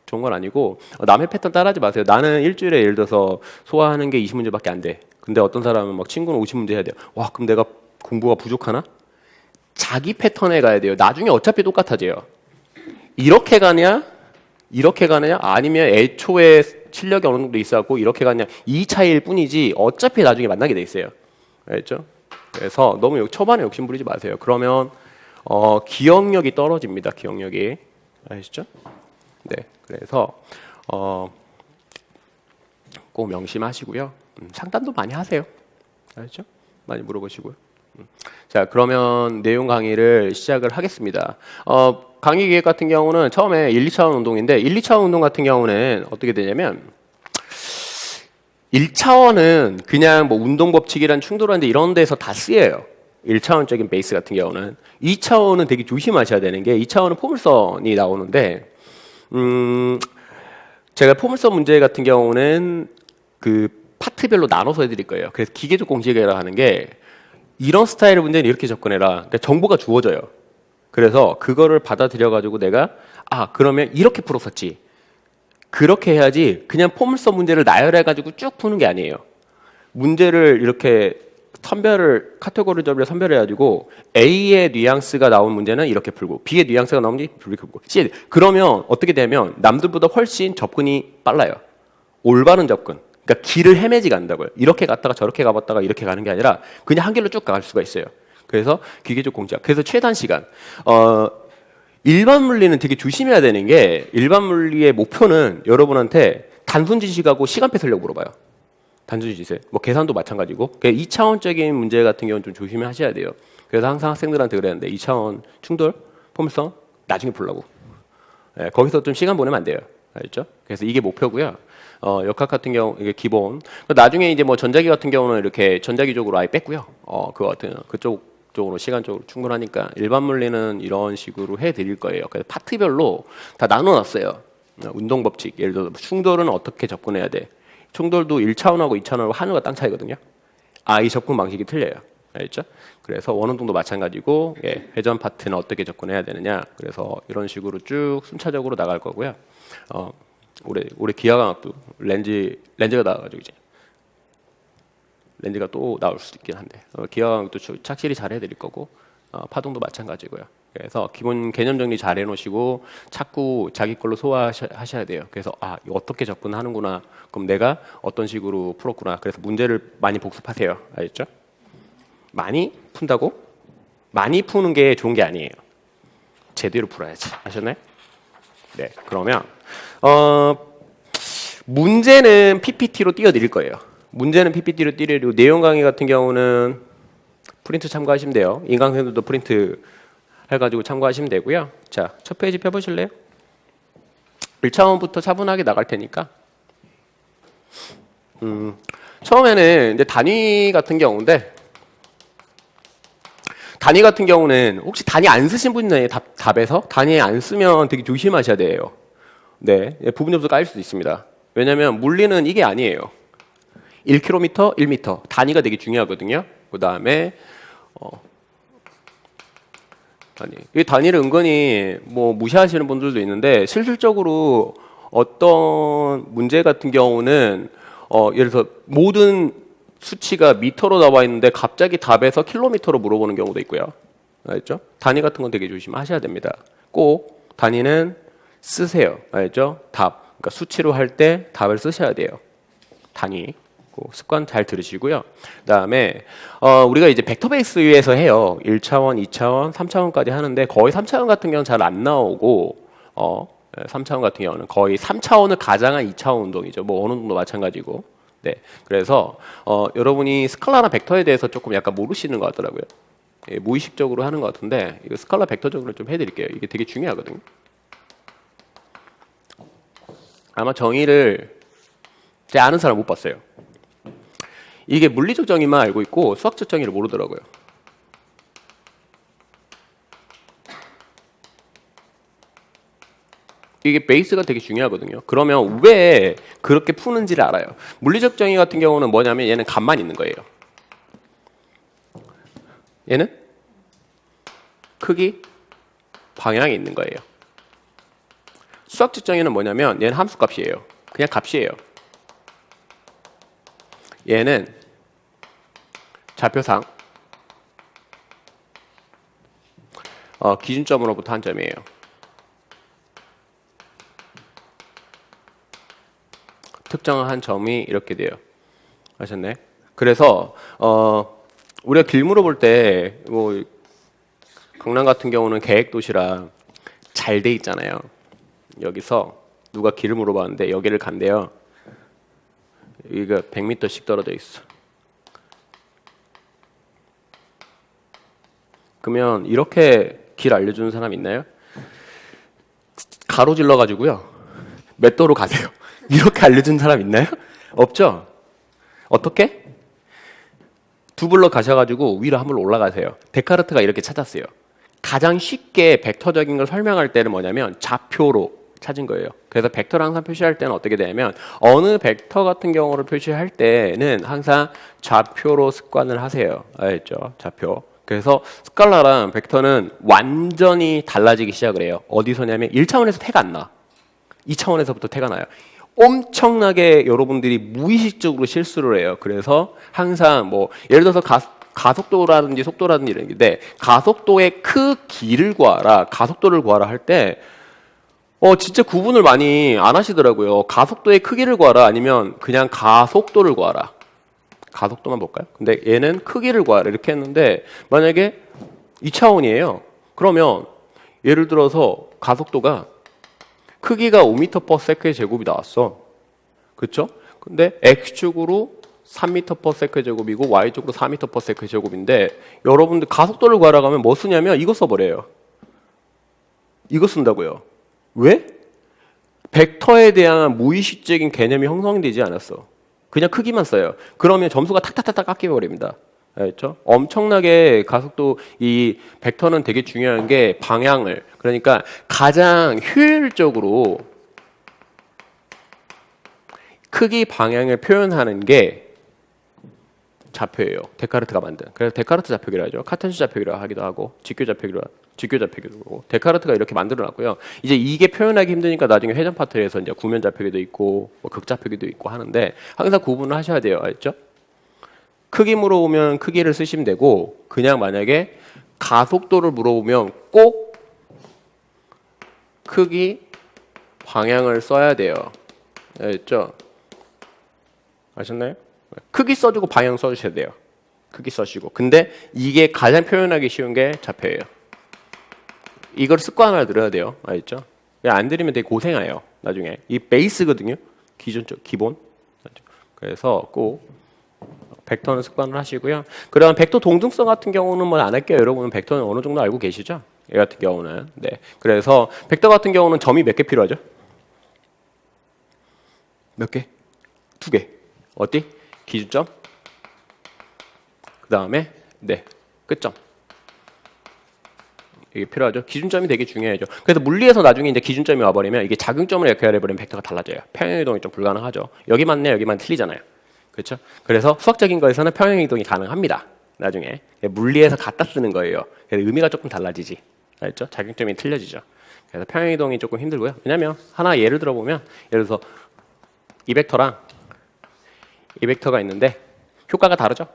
좋은 건 아니고 남의 패턴 따라하지 마세요. 나는 일주일에 예를 들어서 소화하는 게 20문제밖에 안 돼. 근데 어떤 사람은 막 친구는 50문제 해야 돼요. 와, 그럼 내가 공부가 부족하나? 자기 패턴에 가야 돼요. 나중에 어차피 똑같아져요. 이렇게 가냐? 아니면 애초에 실력이 어느 정도 있어갖고 이렇게 가냐 이 차이일 뿐이지 어차피 나중에 만나게 돼 있어요. 알겠죠? 그래서 너무 초반에 욕심 부리지 마세요. 그러면 기억력이 떨어집니다. 기억력이. 아시죠? 네. 그래서 꼭 명심하시고요. 상담도 많이 하세요. 알겠죠? 많이 물어보시고요. 자, 그러면 내용 강의를 시작을 하겠습니다. 강의 기획 같은 경우는 처음에 1, 2차원 운동인데 1, 2차원 운동 같은 경우는 어떻게 되냐면 1차원은 그냥 뭐 운동 법칙이란 충돌하는데 이런 데서 다 쓰여요. 1차원적인 베이스 같은 경우는 2차원은 되게 조심하셔야 되는 게 2차원은 포물선이 나오는데 제가 포물선 문제 같은 경우는 그 파트별로 나눠서 해드릴 거예요. 그래서 기계적 공식이라 하는 게 이런 스타일의 문제는 이렇게 접근해라. 그러니까 정보가 주어져요. 그래서 그거를 받아들여가지고 내가 그러면 이렇게 풀었었지. 그렇게 해야지 그냥 포물선 문제를 나열해가지고 쭉 푸는 게 아니에요. 문제를 이렇게 카테고리적으로 선별해가지고 A의 뉘앙스가 나온 문제는 이렇게 풀고 B의 뉘앙스가 나온 문제 이렇게 풀고 C. 그러면 어떻게 되면 남들보다 훨씬 접근이 빨라요. 올바른 접근. 그러니까 길을 헤매지가 않는다고요. 이렇게 갔다가 저렇게 가봤다가 이렇게 가는 게 아니라 그냥 한 길로 쭉 갈 수가 있어요. 그래서 기계적 공작. 그래서 최단 시간. 일반 물리는 되게 조심해야 되는 게 일반 물리의 목표는 여러분한테 단순 지식하고 시간 뺏으려고 물어봐요. 단순 지식. 뭐 계산도 마찬가지고. 2차원적인 문제 같은 경우는 좀 조심하셔야 돼요. 그래서 항상 학생들한테 그랬는데 2차원 충돌, 포물선 나중에 풀라고. 네, 거기서 좀 시간 보내면 안 돼요. 알죠? 그래서 이게 목표고요. 역학 같은 경우 이게 기본. 나중에 이제 뭐 전자기 같은 경우는 이렇게 전자기 쪽으로 아예 뺐고요. 그쪽으로 시간적으로 충분하니까 일반 물리는 이런 식으로 해드릴 거예요. 그래서 파트별로 다 나눠놨어요. 운동 법칙. 예를 들어 충돌은 어떻게 접근해야 돼. 충돌도 1차원하고 2차원하고 하늘과 땅 차이거든요. 이 접근 방식이 틀려요. 알죠? 그래서 원운동도 마찬가지고 회전 파트는 어떻게 접근해야 되느냐. 그래서 이런 식으로 쭉 순차적으로 나갈 거고요. 올해 기하강학도 렌즈가 나와가지고 이제 렌즈가 또 나올 수도 있긴 한데 기하강학도 착실히 잘 해드릴 거고 파동도 마찬가지고요. 그래서 기본 개념 정리 잘 해놓으시고 자꾸 자기 걸로 소화하셔야 돼요. 그래서 이거 어떻게 접근하는구나. 그럼 내가 어떤 식으로 풀었구나. 그래서 문제를 많이 복습하세요. 알겠죠? 많이 푼다고? 많이 푸는 게 좋은 게 아니에요. 제대로 풀어야지. 아셨나요? 네. 그러면 문제는 PPT로 띄워드릴 거예요. 문제는 PPT로 띄워드리고 내용 강의 같은 경우는 프린트 참고하시면 돼요. 인강생들도 프린트 해가지고 참고하시면 되고요. 자, 첫 페이지 펴보실래요? 1차원부터 차분하게 나갈 테니까. 처음에는 이제 단위 같은 경우인데 단위 같은 경우는 혹시 단위 안 쓰신 분 있나요? 답에서? 단위 안 쓰면 되게 조심하셔야 돼요. 네, 부분 점수 까일 수도 있습니다. 왜냐하면 물리는 이게 아니에요. 1km, 1m 단위가 되게 중요하거든요. 그 다음에 이 단위를 은근히 뭐 무시하시는 분들도 있는데 실질적으로 어떤 문제 같은 경우는 예를 들어서 모든 수치가 미터로 나와 있는데 갑자기 답에서 킬로미터로 물어보는 경우도 있고요. 알겠죠? 단위 같은 건 되게 조심하셔야 됩니다. 꼭 단위는 쓰세요. 알겠죠? 답. 그러니까 수치로 할 때 답을 쓰셔야 돼요. 단위. 습관 잘 들으시고요. 그다음에 우리가 이제 벡터 베이스 위에서 해요. 1차원, 2차원, 3차원까지 하는데 거의 3차원 같은 경우는 잘 안 나오고 3차원 같은 경우는 거의 3차원을 가장한 2차원 운동이죠. 뭐 어느 정도 마찬가지고. 네. 그래서 여러분이 스칼라나 벡터에 대해서 조금 약간 모르시는 것 같더라고요. 무의식적으로 하는 것 같은데 이거 스칼라 벡터적으로 좀 해드릴게요. 이게 되게 중요하거든요. 아마 정의를 제가 아는 사람 못 봤어요. 이게 물리적 정의만 알고 있고 수학적 정의를 모르더라고요. 이게 베이스가 되게 중요하거든요. 그러면 왜 그렇게 푸는지를 알아요. 물리적 정의 같은 경우는 뭐냐면 얘는 값만 있는 거예요. 얘는 크기, 방향이 있는 거예요. 수학적 정의는 뭐냐면 얘는 함수값이에요. 그냥 값이에요. 얘는 좌표상 기준점으로부터 한 점이에요. 특정한 점이 이렇게 돼요. 아셨네? 그래서 우리가 길 물어볼 때 뭐 강남 같은 경우는 계획도시라 잘 돼 있잖아요. 여기서 누가 길을 물어봤는데 여기를 간대요. 여기가 100m씩 떨어져 있어. 그러면 이렇게 길 알려주는 사람 있나요? 가로질러 가지고요. 몇 도로 가세요. 이렇게 알려준 사람 있나요? 없죠? 어떻게? 두 블럭 가셔가지고 위로 한 블럭 올라가세요. 데카르트가 이렇게 찾았어요. 가장 쉽게 벡터적인 걸 설명할 때는 뭐냐면 좌표로 찾은 거예요. 그래서 벡터를 항상 표시할 때는 어떻게 되냐면 어느 벡터 같은 경우를 표시할 때는 항상 좌표로 습관을 하세요. 알겠죠? 좌표. 그래서 스칼라랑 벡터는 완전히 달라지기 시작을 해요. 어디서냐면 1차원에서 태가 안 나. 2차원에서부터 태가 나요. 엄청나게 여러분들이 무의식적으로 실수를 해요. 그래서 항상 뭐 예를 들어서 가속도라든지 속도라든지 이런 게인데 가속도의 크기를 구하라, 가속도를 구하라 할 때 진짜 구분을 많이 안 하시더라고요. 가속도의 크기를 구하라 아니면 그냥 가속도를 구하라. 가속도만 볼까요? 근데 얘는 크기를 구하라 이렇게 했는데 만약에 2차원이에요. 그러면 예를 들어서 가속도가 크기가 5m/s의 제곱이 나왔어. 그렇죠? 근데 x축으로 3m/s의 제곱이고 y축으로 4m/s의 제곱인데 여러분들 가속도를 구하라고 하면 뭐 쓰냐면 이거 써버려요. 이거 쓴다고요. 왜? 벡터에 대한 무의식적인 개념이 형성되지 않았어. 그냥 크기만 써요. 그러면 점수가 탁탁탁탁 깎여버립니다. 알겠죠? 엄청나게 가속도 이 벡터는 되게 중요한 게 방향을 그러니까 가장 효율적으로 크기 방향을 표현하는 게 좌표예요. 데카르트가 만든. 그래서 데카르트 좌표기라 하죠. 카텐수 좌표기라 하기도 하고 직교 좌표기도 하고 데카르트가 이렇게 만들어놨고요. 이제 이게 표현하기 힘드니까 나중에 회전 파트에서 이제 구면 좌표기도 있고 뭐 극 좌표기도 있고 하는데 항상 구분을 하셔야 돼요. 알죠? 크기 물어보면 크기를 쓰시면 되고 그냥 만약에 가속도를 물어보면 꼭 크기 방향을 써야 돼요. 알겠죠? 아셨나요? 크기 써주고 방향 써주셔야 돼요. 크기 써주시고. 근데 이게 가장 표현하기 쉬운 게 좌표예요. 이걸 습관을 들어야 돼요. 알겠죠? 안 들으면 되게 고생해요. 나중에. 이 베이스거든요. 기본. 그래서 꼭 벡터는 습관을 하시고요. 그다음 벡터 동등성 같은 경우는 뭐 안 할게요. 여러분은 벡터는 어느 정도 알고 계시죠? 얘 같은 경우는. 네. 그래서 벡터 같은 경우는 점이 몇 개 필요하죠? 몇 개? 2개. 어디? 기준점. 그다음에 네. 끝점. 이게 필요하죠. 기준점이 되게 중요하죠. 그래서 물리에서 나중에 이제 기준점이 와버리면 이게 작용점을 역할해버리면 벡터가 달라져요. 평행 이동이 좀 불가능하죠. 여기 맞네, 여기만 틀리잖아요. 그렇죠? 그래서 수학적인 거에서는 평행 이동이 가능합니다. 나중에 물리에서 갖다 쓰는 거예요. 그래서 의미가 조금 달라지지. 알죠? 작용점이 틀려지죠. 그래서 평행 이동이 조금 힘들고요. 왜냐면 하나 예를 들어 보면 예를 들어서 이 벡터랑 이 벡터가 있는데 효과가 다르죠?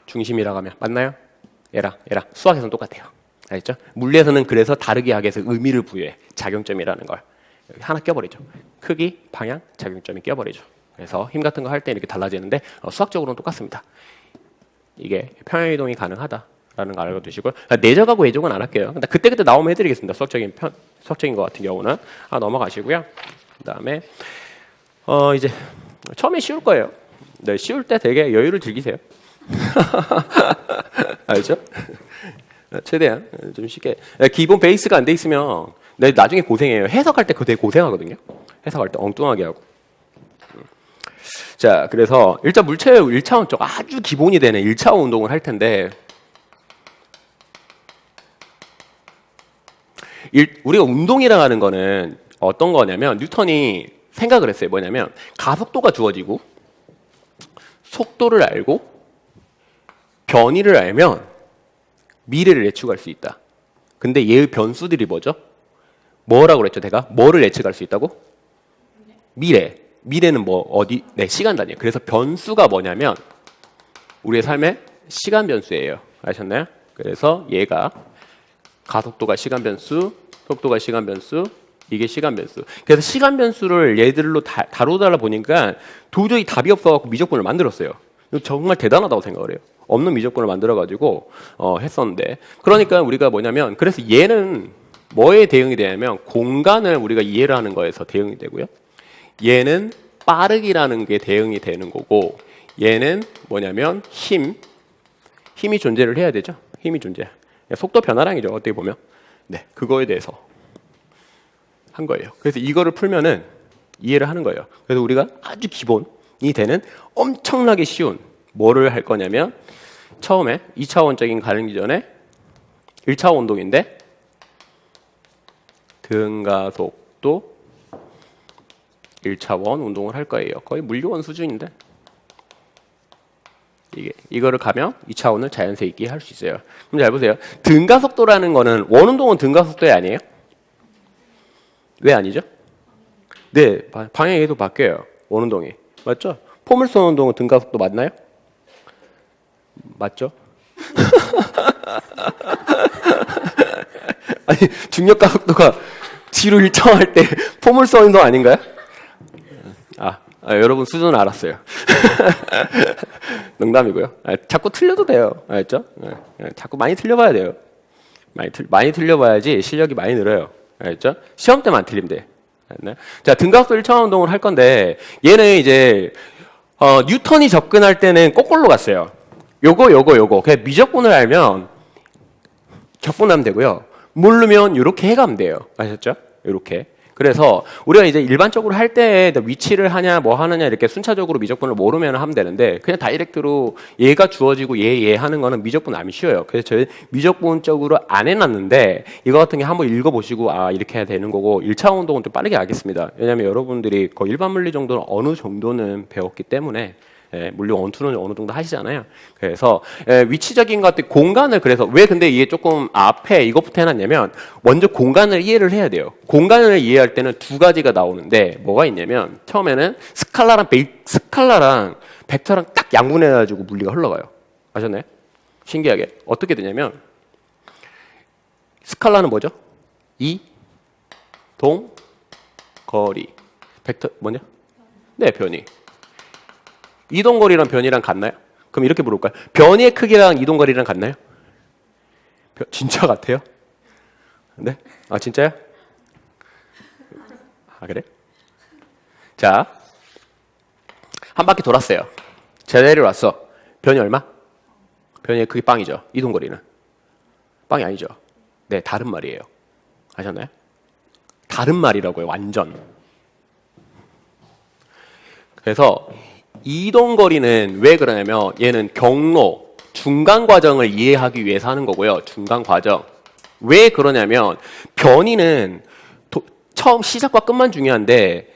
중심이라고 하면 맞나요? 얘랑 수학에서는 똑같아요. 알겠죠? 물리에서는 그래서 다르게 하기 위해서 의미를 부여해. 작용점이라는 걸 하나 껴버리죠. 크기, 방향, 작용점이 껴버리죠. 그래서 힘 같은 거 할 때 이렇게 달라지는데 수학적으로는 똑같습니다. 이게 평행이동이 가능하다라는 걸 알아두시고요. 내적하고 외적은 안 할게요. 근데 그때 나오면 해드리겠습니다. 수학적인 거 같은 경우는 넘어가시고요. 그다음에 이제 처음에 쉬울 거예요. 네, 쉬울 때 되게 여유를 즐기세요. 알죠? 최대한 좀 쉽게 기본 베이스가 안 돼 있으면 나중에 고생해요. 해석할 때 그거 되게 고생하거든요. 해석할 때 엉뚱하게 하고. 자, 그래서 일단 물체의 1차원적 아주 기본이 되는 1차원 운동을 할 텐데 우리가 운동이라고 하는 거는 어떤 거냐면 뉴턴이 생각을 했어요. 뭐냐면 가속도가 주어지고 속도를 알고 변이를 알면 미래를 예측할 수 있다. 근데 얘의 변수들이 뭐죠? 뭐라고 그랬죠? 제가 뭐를 예측할 수 있다고? 미래는 뭐 어디? 네, 시간 단위예요. 그래서 변수가 뭐냐면 우리의 삶의 시간 변수예요. 아셨나요? 그래서 얘가 가속도가 시간 변수, 속도가 시간 변수, 이게 시간 변수. 그래서 시간 변수를 얘들로 다루다가 보니까 도저히 답이 없어갖고 미적분을 만들었어요. 정말 대단하다고 생각을 해요. 없는 미적분을 만들어가지고 했었는데, 그러니까 우리가 뭐냐면, 그래서 얘는 뭐에 대응이 되냐면 공간을 우리가 이해를 하는 거에서 대응이 되고요. 얘는 빠르기라는 게 대응이 되는 거고, 얘는 뭐냐면 힘이 존재를 해야 되죠. 힘이 존재. 속도 변화량이죠. 어떻게 보면. 네, 그거에 대해서 한 거예요. 그래서 이거를 풀면은 이해를 하는 거예요. 그래서 우리가 아주 기본이 되는 엄청나게 쉬운 뭐를 할 거냐면, 처음에 2차원적인 가는 이전에 1차원 운동인데 등가속도 1차원 운동을 할 거예요. 거의 물리원 수준인데 이거를 가면 2차원을 자연스레 있게 할 수 있어요. 그럼 잘 보세요. 등가속도라는 거는 원운동은 등가속도에 아니에요? 왜 아니죠? 네, 방향이 계속 바뀌어요. 원운동이. 맞죠? 포물선 운동은 등가속도 맞나요? 맞죠? 아니, 중력 가속도가 뒤로 일정할 때 포물선 운동 아닌가요? 여러분 수준을 알았어요. 농담이고요. 자꾸 틀려도 돼요. 알죠? 자꾸 많이 틀려봐야 돼요. 많이 틀려봐야지 실력이 많이 늘어요. 알죠? 시험 때만 안 틀리면 돼. 자, 등가속도 1차원 운동을 할 건데, 얘는 이제 뉴턴이 접근할 때는 거꾸로 갔어요. 요거. 그냥 미적분을 알면 적분하면 되고요. 모르면 이렇게 해가면 돼요. 아셨죠? 이렇게. 그래서 우리가 이제 일반적으로 할 때 위치를 하냐 뭐 하느냐 이렇게 순차적으로 미적분을 모르면 하면 되는데, 그냥 다이렉트로 얘가 주어지고 얘 하는 거는 미적분 알면 쉬워요. 그래서 저희 미적분적으로 안 해놨는데, 이거 같은 게 한번 읽어보시고 이렇게 해야 되는 거고, 1차원 운동은 좀 빠르게 알겠습니다. 왜냐하면 여러분들이 거의 일반 물리 정도는 어느 정도는 배웠기 때문에, 물리 원투는 어느 정도 하시잖아요. 그래서 위치적인 것들, 공간을, 그래서 왜 근데 이게 조금 앞에 이것부터 해놨냐면, 먼저 공간을 이해를 해야 돼요. 공간을 이해할 때는 두 가지가 나오는데, 뭐가 있냐면 처음에는 스칼라랑 벡터랑 딱 양분해가지고 물리가 흘러가요. 아셨나요? 신기하게 어떻게 되냐면, 스칼라는 뭐죠? 이동 거리. 벡터 뭐냐? 네, 변이. 이동거리랑 변이랑 같나요? 그럼 이렇게 물어볼까요? 변이의 크기랑 이동거리랑 같나요? 진짜 같아요? 네? 진짜요? 그래? 자, 한 바퀴 돌았어요. 제자리로 왔어. 변이 얼마? 변이의 크기 빵이죠. 이동거리는 빵이 아니죠. 네, 다른 말이에요. 아셨나요? 다른 말이라고요. 완전. 그래서 이동거리는 왜 그러냐면, 얘는 경로, 중간 과정을 이해하기 위해서 하는 거고요. 중간 과정. 왜 그러냐면, 변이는 처음 시작과 끝만 중요한데,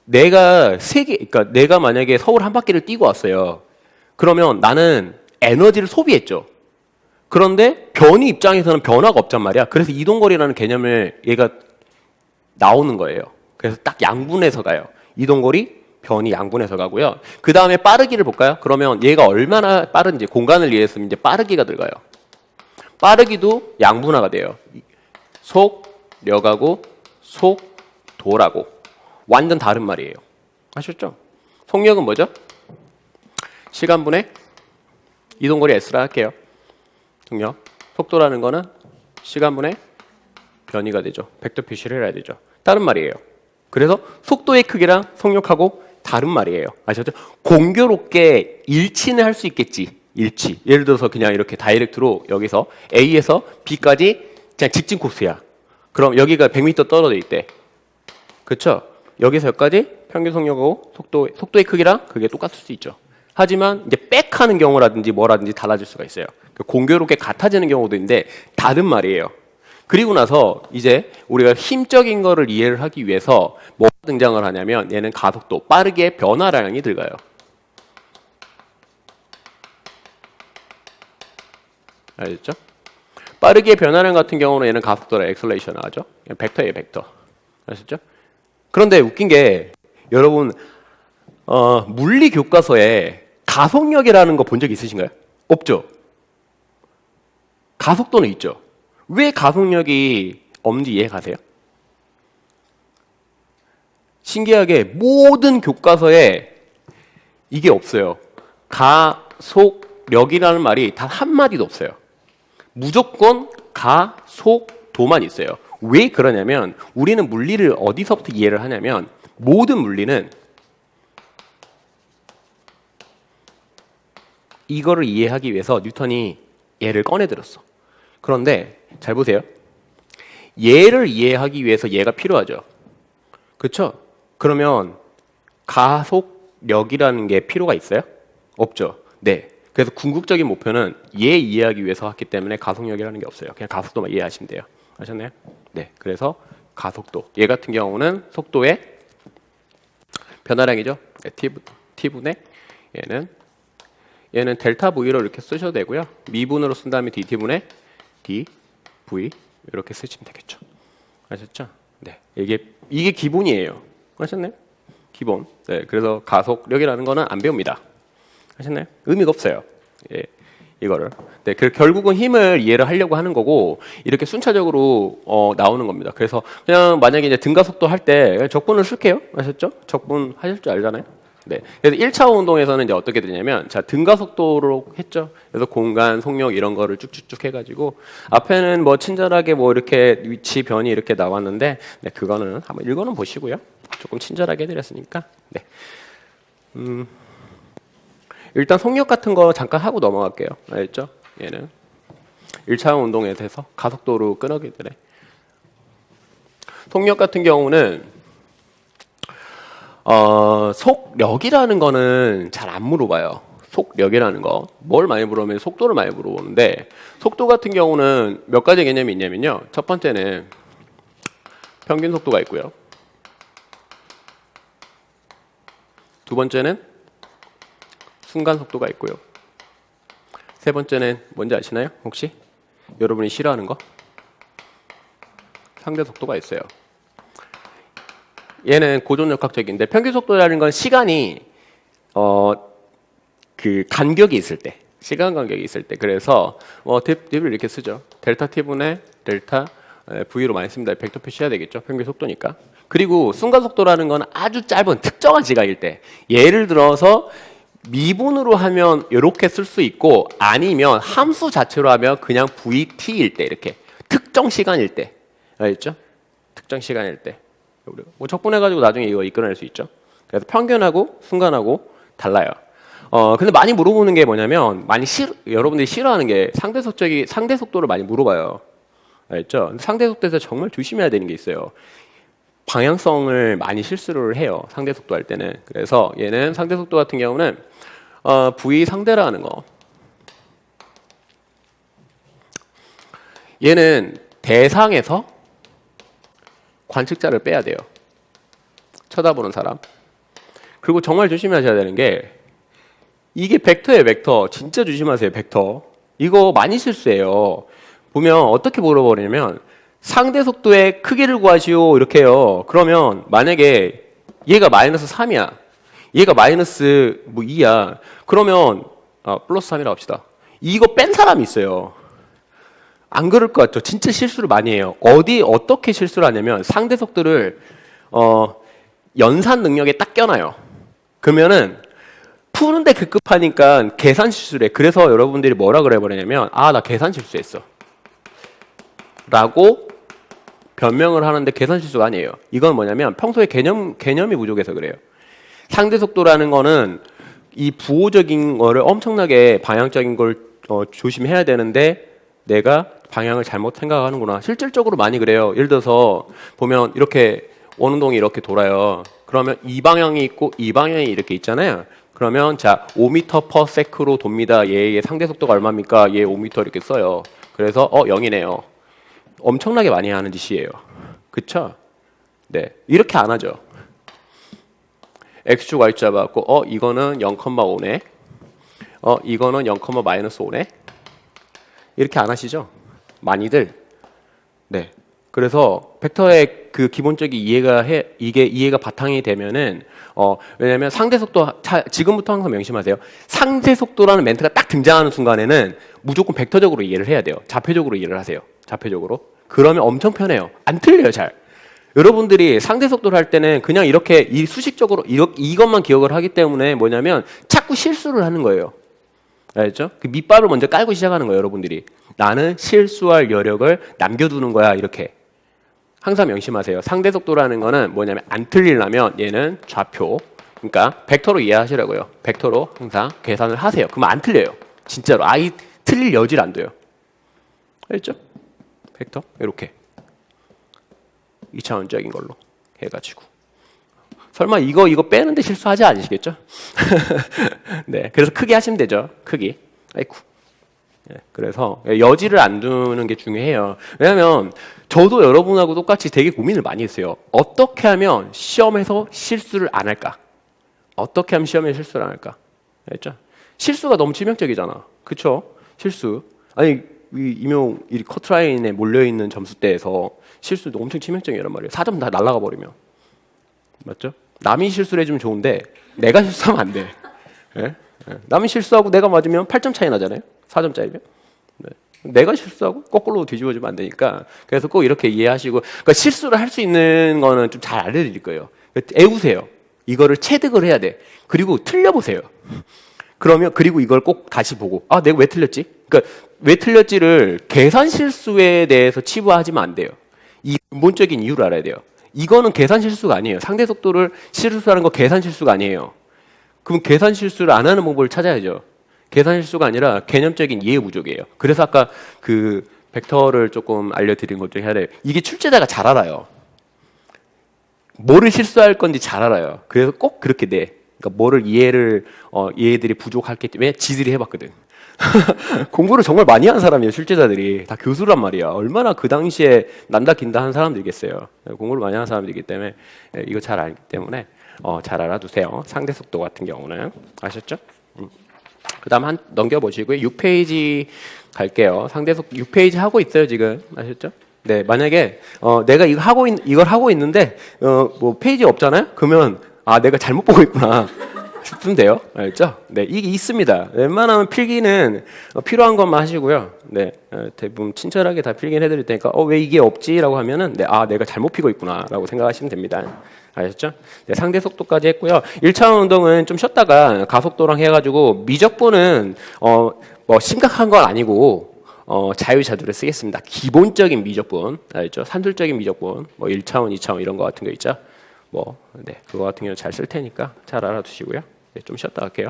그러니까 내가 만약에 서울 한 바퀴를 뛰고 왔어요. 그러면 나는 에너지를 소비했죠. 그런데 변이 입장에서는 변화가 없단 말이야. 그래서 이동거리라는 개념을 얘가 나오는 거예요. 그래서 딱 양분해서 가요. 이동거리, 변이 양분해서 가고요. 그 다음에 빠르기를 볼까요? 그러면 얘가 얼마나 빠른지, 공간을 이해했으면 이제 빠르기가 들어가요. 빠르기도 양분화가 돼요. 속력하고 속도라고. 완전 다른 말이에요. 아셨죠? 속력은 뭐죠? 시간분의 이동거리 S라 할게요. 속력. 속도라는 거는 시간분의 변이가 되죠. 벡터 표시를 해야 되죠. 다른 말이에요. 그래서 속도의 크기랑 속력하고 다른 말이에요. 아셨죠? 공교롭게 일치는 할 수 있겠지. 일치. 예를 들어서 그냥 이렇게 다이렉트로 여기서 A에서 B까지 그냥 직진 코스야. 그럼 여기가 100m 떨어져 있대. 그렇죠? 여기서 여기까지 평균 속력하고 속도의 크기랑 그게 똑같을 수 있죠. 하지만 이제 백하는 경우라든지 뭐라든지 달라질 수가 있어요. 공교롭게 같아지는 경우도 있는데 다른 말이에요. 그리고 나서 이제 우리가 힘적인 거를 이해를 하기 위해서 뭐가 등장을 하냐면, 얘는 가속도, 빠르게 변화량이 들어가요. 알겠죠? 빠르게 변화량 같은 경우는 얘는 가속도라 엑셀레이션 하죠. 벡터예요, 벡터. 아셨죠? 그런데 웃긴 게, 여러분 물리 교과서에 가속력이라는 거 본 적 있으신가요? 없죠? 가속도는 있죠. 왜 가속력이 없는지 이해 가세요? 신기하게 모든 교과서에 이게 없어요. 가속력이라는 말이 단 한마디도 없어요. 무조건 가속도만 있어요. 왜 그러냐면 우리는 물리를 어디서부터 이해를 하냐면 모든 물리는 이거를 이해하기 위해서 뉴턴이 얘를 꺼내들었어. 그런데 잘 보세요. 얘를 이해하기 위해서 얘가 필요하죠. 그렇죠? 그러면 가속력이라는 게 필요가 있어요? 없죠. 네. 그래서 궁극적인 목표는 얘 이해하기 위해서 했기 때문에 가속력이라는 게 없어요. 그냥 가속도만 이해하시면 돼요. 아셨나요? 네. 그래서 가속도. 얘 같은 경우는 속도의 변화량이죠. 네, t분의 얘는 델타 V로 이렇게 쓰셔도 되고요. 미분으로 쓴 다음에 dt분의 dv 이렇게 쓰시면 되겠죠. 아셨죠? 네. 이게 기본이에요. 아셨나요? 기본. 네. 그래서 가속력이라는 거는 안 배웁니다. 아셨나요? 의미가 없어요. 예. 이거를. 네. 결국은 힘을 이해를 하려고 하는 거고 이렇게 순차적으로 나오는 겁니다. 그래서 그냥 만약에 이제 등가속도 할 때 적분을 쓸게요. 아셨죠? 적분 하실 줄 알잖아요. 네. 그래서 1차 운동에서는 이제 어떻게 되냐면, 자, 등가속도로 했죠. 그래서 공간, 속력 이런 거를 쭉쭉쭉 해가지고, 앞에는 뭐 친절하게 뭐 이렇게 위치 변이 이렇게 나왔는데, 네, 그거는 한번 읽어는 보시고요. 조금 친절하게 해드렸으니까, 네. 일단 속력 같은 거 잠깐 하고 넘어갈게요. 알겠죠? 얘는 1차 운동에 대해서 가속도로 끊어게 되네. 속력 같은 경우는 속력이라는 거는 잘 안 물어봐요. 속력이라는 거. 뭘 많이 물어보면 속도를 많이 물어보는데, 속도 같은 경우는 몇 가지 개념이 있냐면요. 첫 번째는 평균 속도가 있고요. 두 번째는 순간 속도가 있고요. 세 번째는 뭔지 아시나요? 혹시? 여러분이 싫어하는 거? 상대 속도가 있어요. 얘는 고존역학적인데 평균 속도라는 건 시간이 그 간격이 있을 때, 시간 간격이 있을 때. 그래서 팁을 이렇게 쓰죠. 델타 t분의 델타 v로 많이 씁니다. 벡터 표시해야 되겠죠. 평균 속도니까. 그리고 순간 속도라는 건 아주 짧은 특정한 시간일 때. 예를 들어서 미분으로 하면 이렇게 쓸 수 있고, 아니면 함수 자체로 하면 그냥 vt일 때, 이렇게 특정 시간일 때. 알겠죠? 특정 시간일 때. 뭐 적분해가지고 나중에 이거 이끌어낼 수 있죠. 그래서 평균하고 순간하고 달라요. 근데 많이 물어보는 게 뭐냐면, 여러분들이 싫어하는 게 상대 속도를 많이 물어봐요. 알겠죠? 근데 상대 속도에서 정말 조심해야 되는 게 있어요. 방향성을 많이 실수를 해요. 상대 속도 할 때는. 그래서 얘는 상대 속도 같은 경우는 v 상대라는 거. 얘는 대상에서 관측자를 빼야 돼요. 쳐다보는 사람. 그리고 정말 조심하셔야 되는 게, 이게 벡터예요, 벡터. 진짜 조심하세요, 벡터. 이거 많이 실수해요. 보면 어떻게 물어버리냐면, 상대 속도의 크기를 구하시오 이렇게 해요. 그러면 만약에 얘가 마이너스 3이야. 얘가 마이너스 2야. 그러면 플러스 3이라고 합시다. 이거 뺀 사람이 있어요. 안 그럴 것 같죠? 진짜 실수를 많이 해요. 어떻게 실수를 하냐면 상대 속도를 연산 능력에 딱 껴놔요. 그러면은 푸는데 급급하니까 계산 실수를 해. 그래서 여러분들이 뭐라 그래 버리냐면, 나 계산 실수했어 라고 변명을 하는데 계산 실수가 아니에요. 이건 뭐냐면 평소에 개념이 부족해서 그래요. 상대 속도라는 거는 이 부호적인 거를 엄청나게 방향적인 걸 조심해야 되는데, 내가 방향을 잘못 생각하는구나. 실질적으로 많이 그래요. 예를 들어서 보면 이렇게 원운동이 이렇게 돌아요. 그러면 이 방향이 있고 이 방향이 이렇게 있잖아요. 그러면 자 5m/s로 돕니다. 얘의 상대 속도가 얼마입니까? 얘 5m 이렇게 써요. 그래서 0이네요. 엄청나게 많이 하는 짓이에요. 그쵸? 네, 이렇게 안 하죠. x축 y축 잡아갖고 이거는 0,5네. 이거는 0,-5네. 이렇게 안 하시죠? 많이들. 네. 그래서 벡터의 그 기본적인 이해가 바탕이 되면은 왜냐면 상대 속도 지금부터 항상 명심하세요. 상대 속도라는 멘트가 딱 등장하는 순간에는 무조건 벡터적으로 이해를 해야 돼요. 좌표적으로 이해를 하세요. 좌표적으로. 그러면 엄청 편해요. 안 틀려요, 잘. 여러분들이 상대 속도를 할 때는 그냥 이렇게 이 수식적으로 이것만 기억을 하기 때문에 뭐냐면 자꾸 실수를 하는 거예요. 알겠죠? 그 밑밥을 먼저 깔고 시작하는 거예요, 여러분들이. 나는 실수할 여력을 남겨두는 거야, 이렇게. 항상 명심하세요. 상대 속도라는 거는 뭐냐면 안 틀리려면 얘는 좌표. 그러니까 벡터로 이해하시라고요. 벡터로 항상 계산을 하세요. 그러면 안 틀려요. 진짜로. 아예 틀릴 여지를 안 둬요. 알겠죠? 벡터 이렇게 2차원적인 걸로 해가지고 설마 이거 빼는데 실수하지 않으시겠죠? 네, 그래서 크게 하시면 되죠. 크기. 아이쿠. 네, 그래서 여지를 안 두는 게 중요해요. 왜냐하면 저도 여러분하고 똑같이 되게 고민을 많이 했어요. 어떻게 하면 시험에서 실수를 안 할까? 어떻게 하면 시험에 실수를 안 할까? 알죠? 실수가 너무 치명적이잖아. 그쵸? 실수. 아니 이명 이 커트라인에 몰려있는 점수대에서 실수도 엄청 치명적이란 말이에요. 4점 다 날아가 버리면. 맞죠? 남이 실수를 해주면 좋은데 내가 실수하면 안 돼. 네? 네. 남이 실수하고 내가 맞으면 8점 차이 나잖아요. 4점짜리면. 네. 내가 실수하고 거꾸로 뒤집어지면 안 되니까 그래서 꼭 이렇게 이해하시고 그러니까 실수를 할 수 있는 거는 좀 잘 알려드릴 거예요. 애우세요. 이거를 체득을 해야 돼. 그리고 틀려보세요. 그리고 이걸 꼭 다시 보고 아 내가 왜 틀렸지? 그러니까 왜 틀렸지를 계산 실수에 대해서 치부하지면 안 돼요. 이 근본적인 이유를 알아야 돼요. 이거는 계산 실수가 아니에요. 상대 속도를 실수하는 거 계산 실수가 아니에요. 그럼 계산 실수를 안 하는 방법을 찾아야죠. 계산 실수가 아니라 개념적인 이해 부족이에요. 그래서 아까 그 벡터를 조금 알려드린 것 중에 하나예요. 이게 출제자가 잘 알아요. 뭐를 실수할 건지 잘 알아요. 그래서 꼭 그렇게 돼. 그러니까 뭐를 얘들이 부족할기 때문에 지들이 해봤거든. 공부를 정말 많이 한 사람이에요. 출제자들이 다 교수란 말이야. 얼마나 그 당시에 난다 긴다 한 사람들이겠어요. 공부를 많이 한 사람들이기 때문에 이거 잘 알기 때문에 잘 알아두세요. 상대 속도 같은 경우는 아셨죠? 그 다음 넘겨보시고요. 6페이지 갈게요. 상대 속도 6페이지 하고 있어요 지금. 아셨죠? 네, 만약에 내가 이걸 하고 있는데 뭐 페이지 없잖아요? 그러면 아 내가 잘못 보고 있구나 싶으면 돼요. 알죠? 네, 이게 있습니다. 웬만하면 필기는 필요한 것만 하시고요. 네, 대부분 친절하게 다 필기는 해드릴 테니까 왜 이게 없지라고 하면은 네, 아 내가 잘못 피고 있구나라고 생각하시면 됩니다. 아셨죠? 네, 상대 속도까지 했고요. 1차원 운동은 좀 쉬었다가 가속도랑 해가지고 미적분은 뭐 심각한 건 아니고 자유자재로 쓰겠습니다. 기본적인 미적분, 알죠? 산술적인 미적분, 뭐 1차원, 2차원 이런 거 같은 거 있죠? 네, 그거 같은 경우 잘 쓸 테니까 잘 알아두시고요. 네, 좀 쉬었다 갈게요.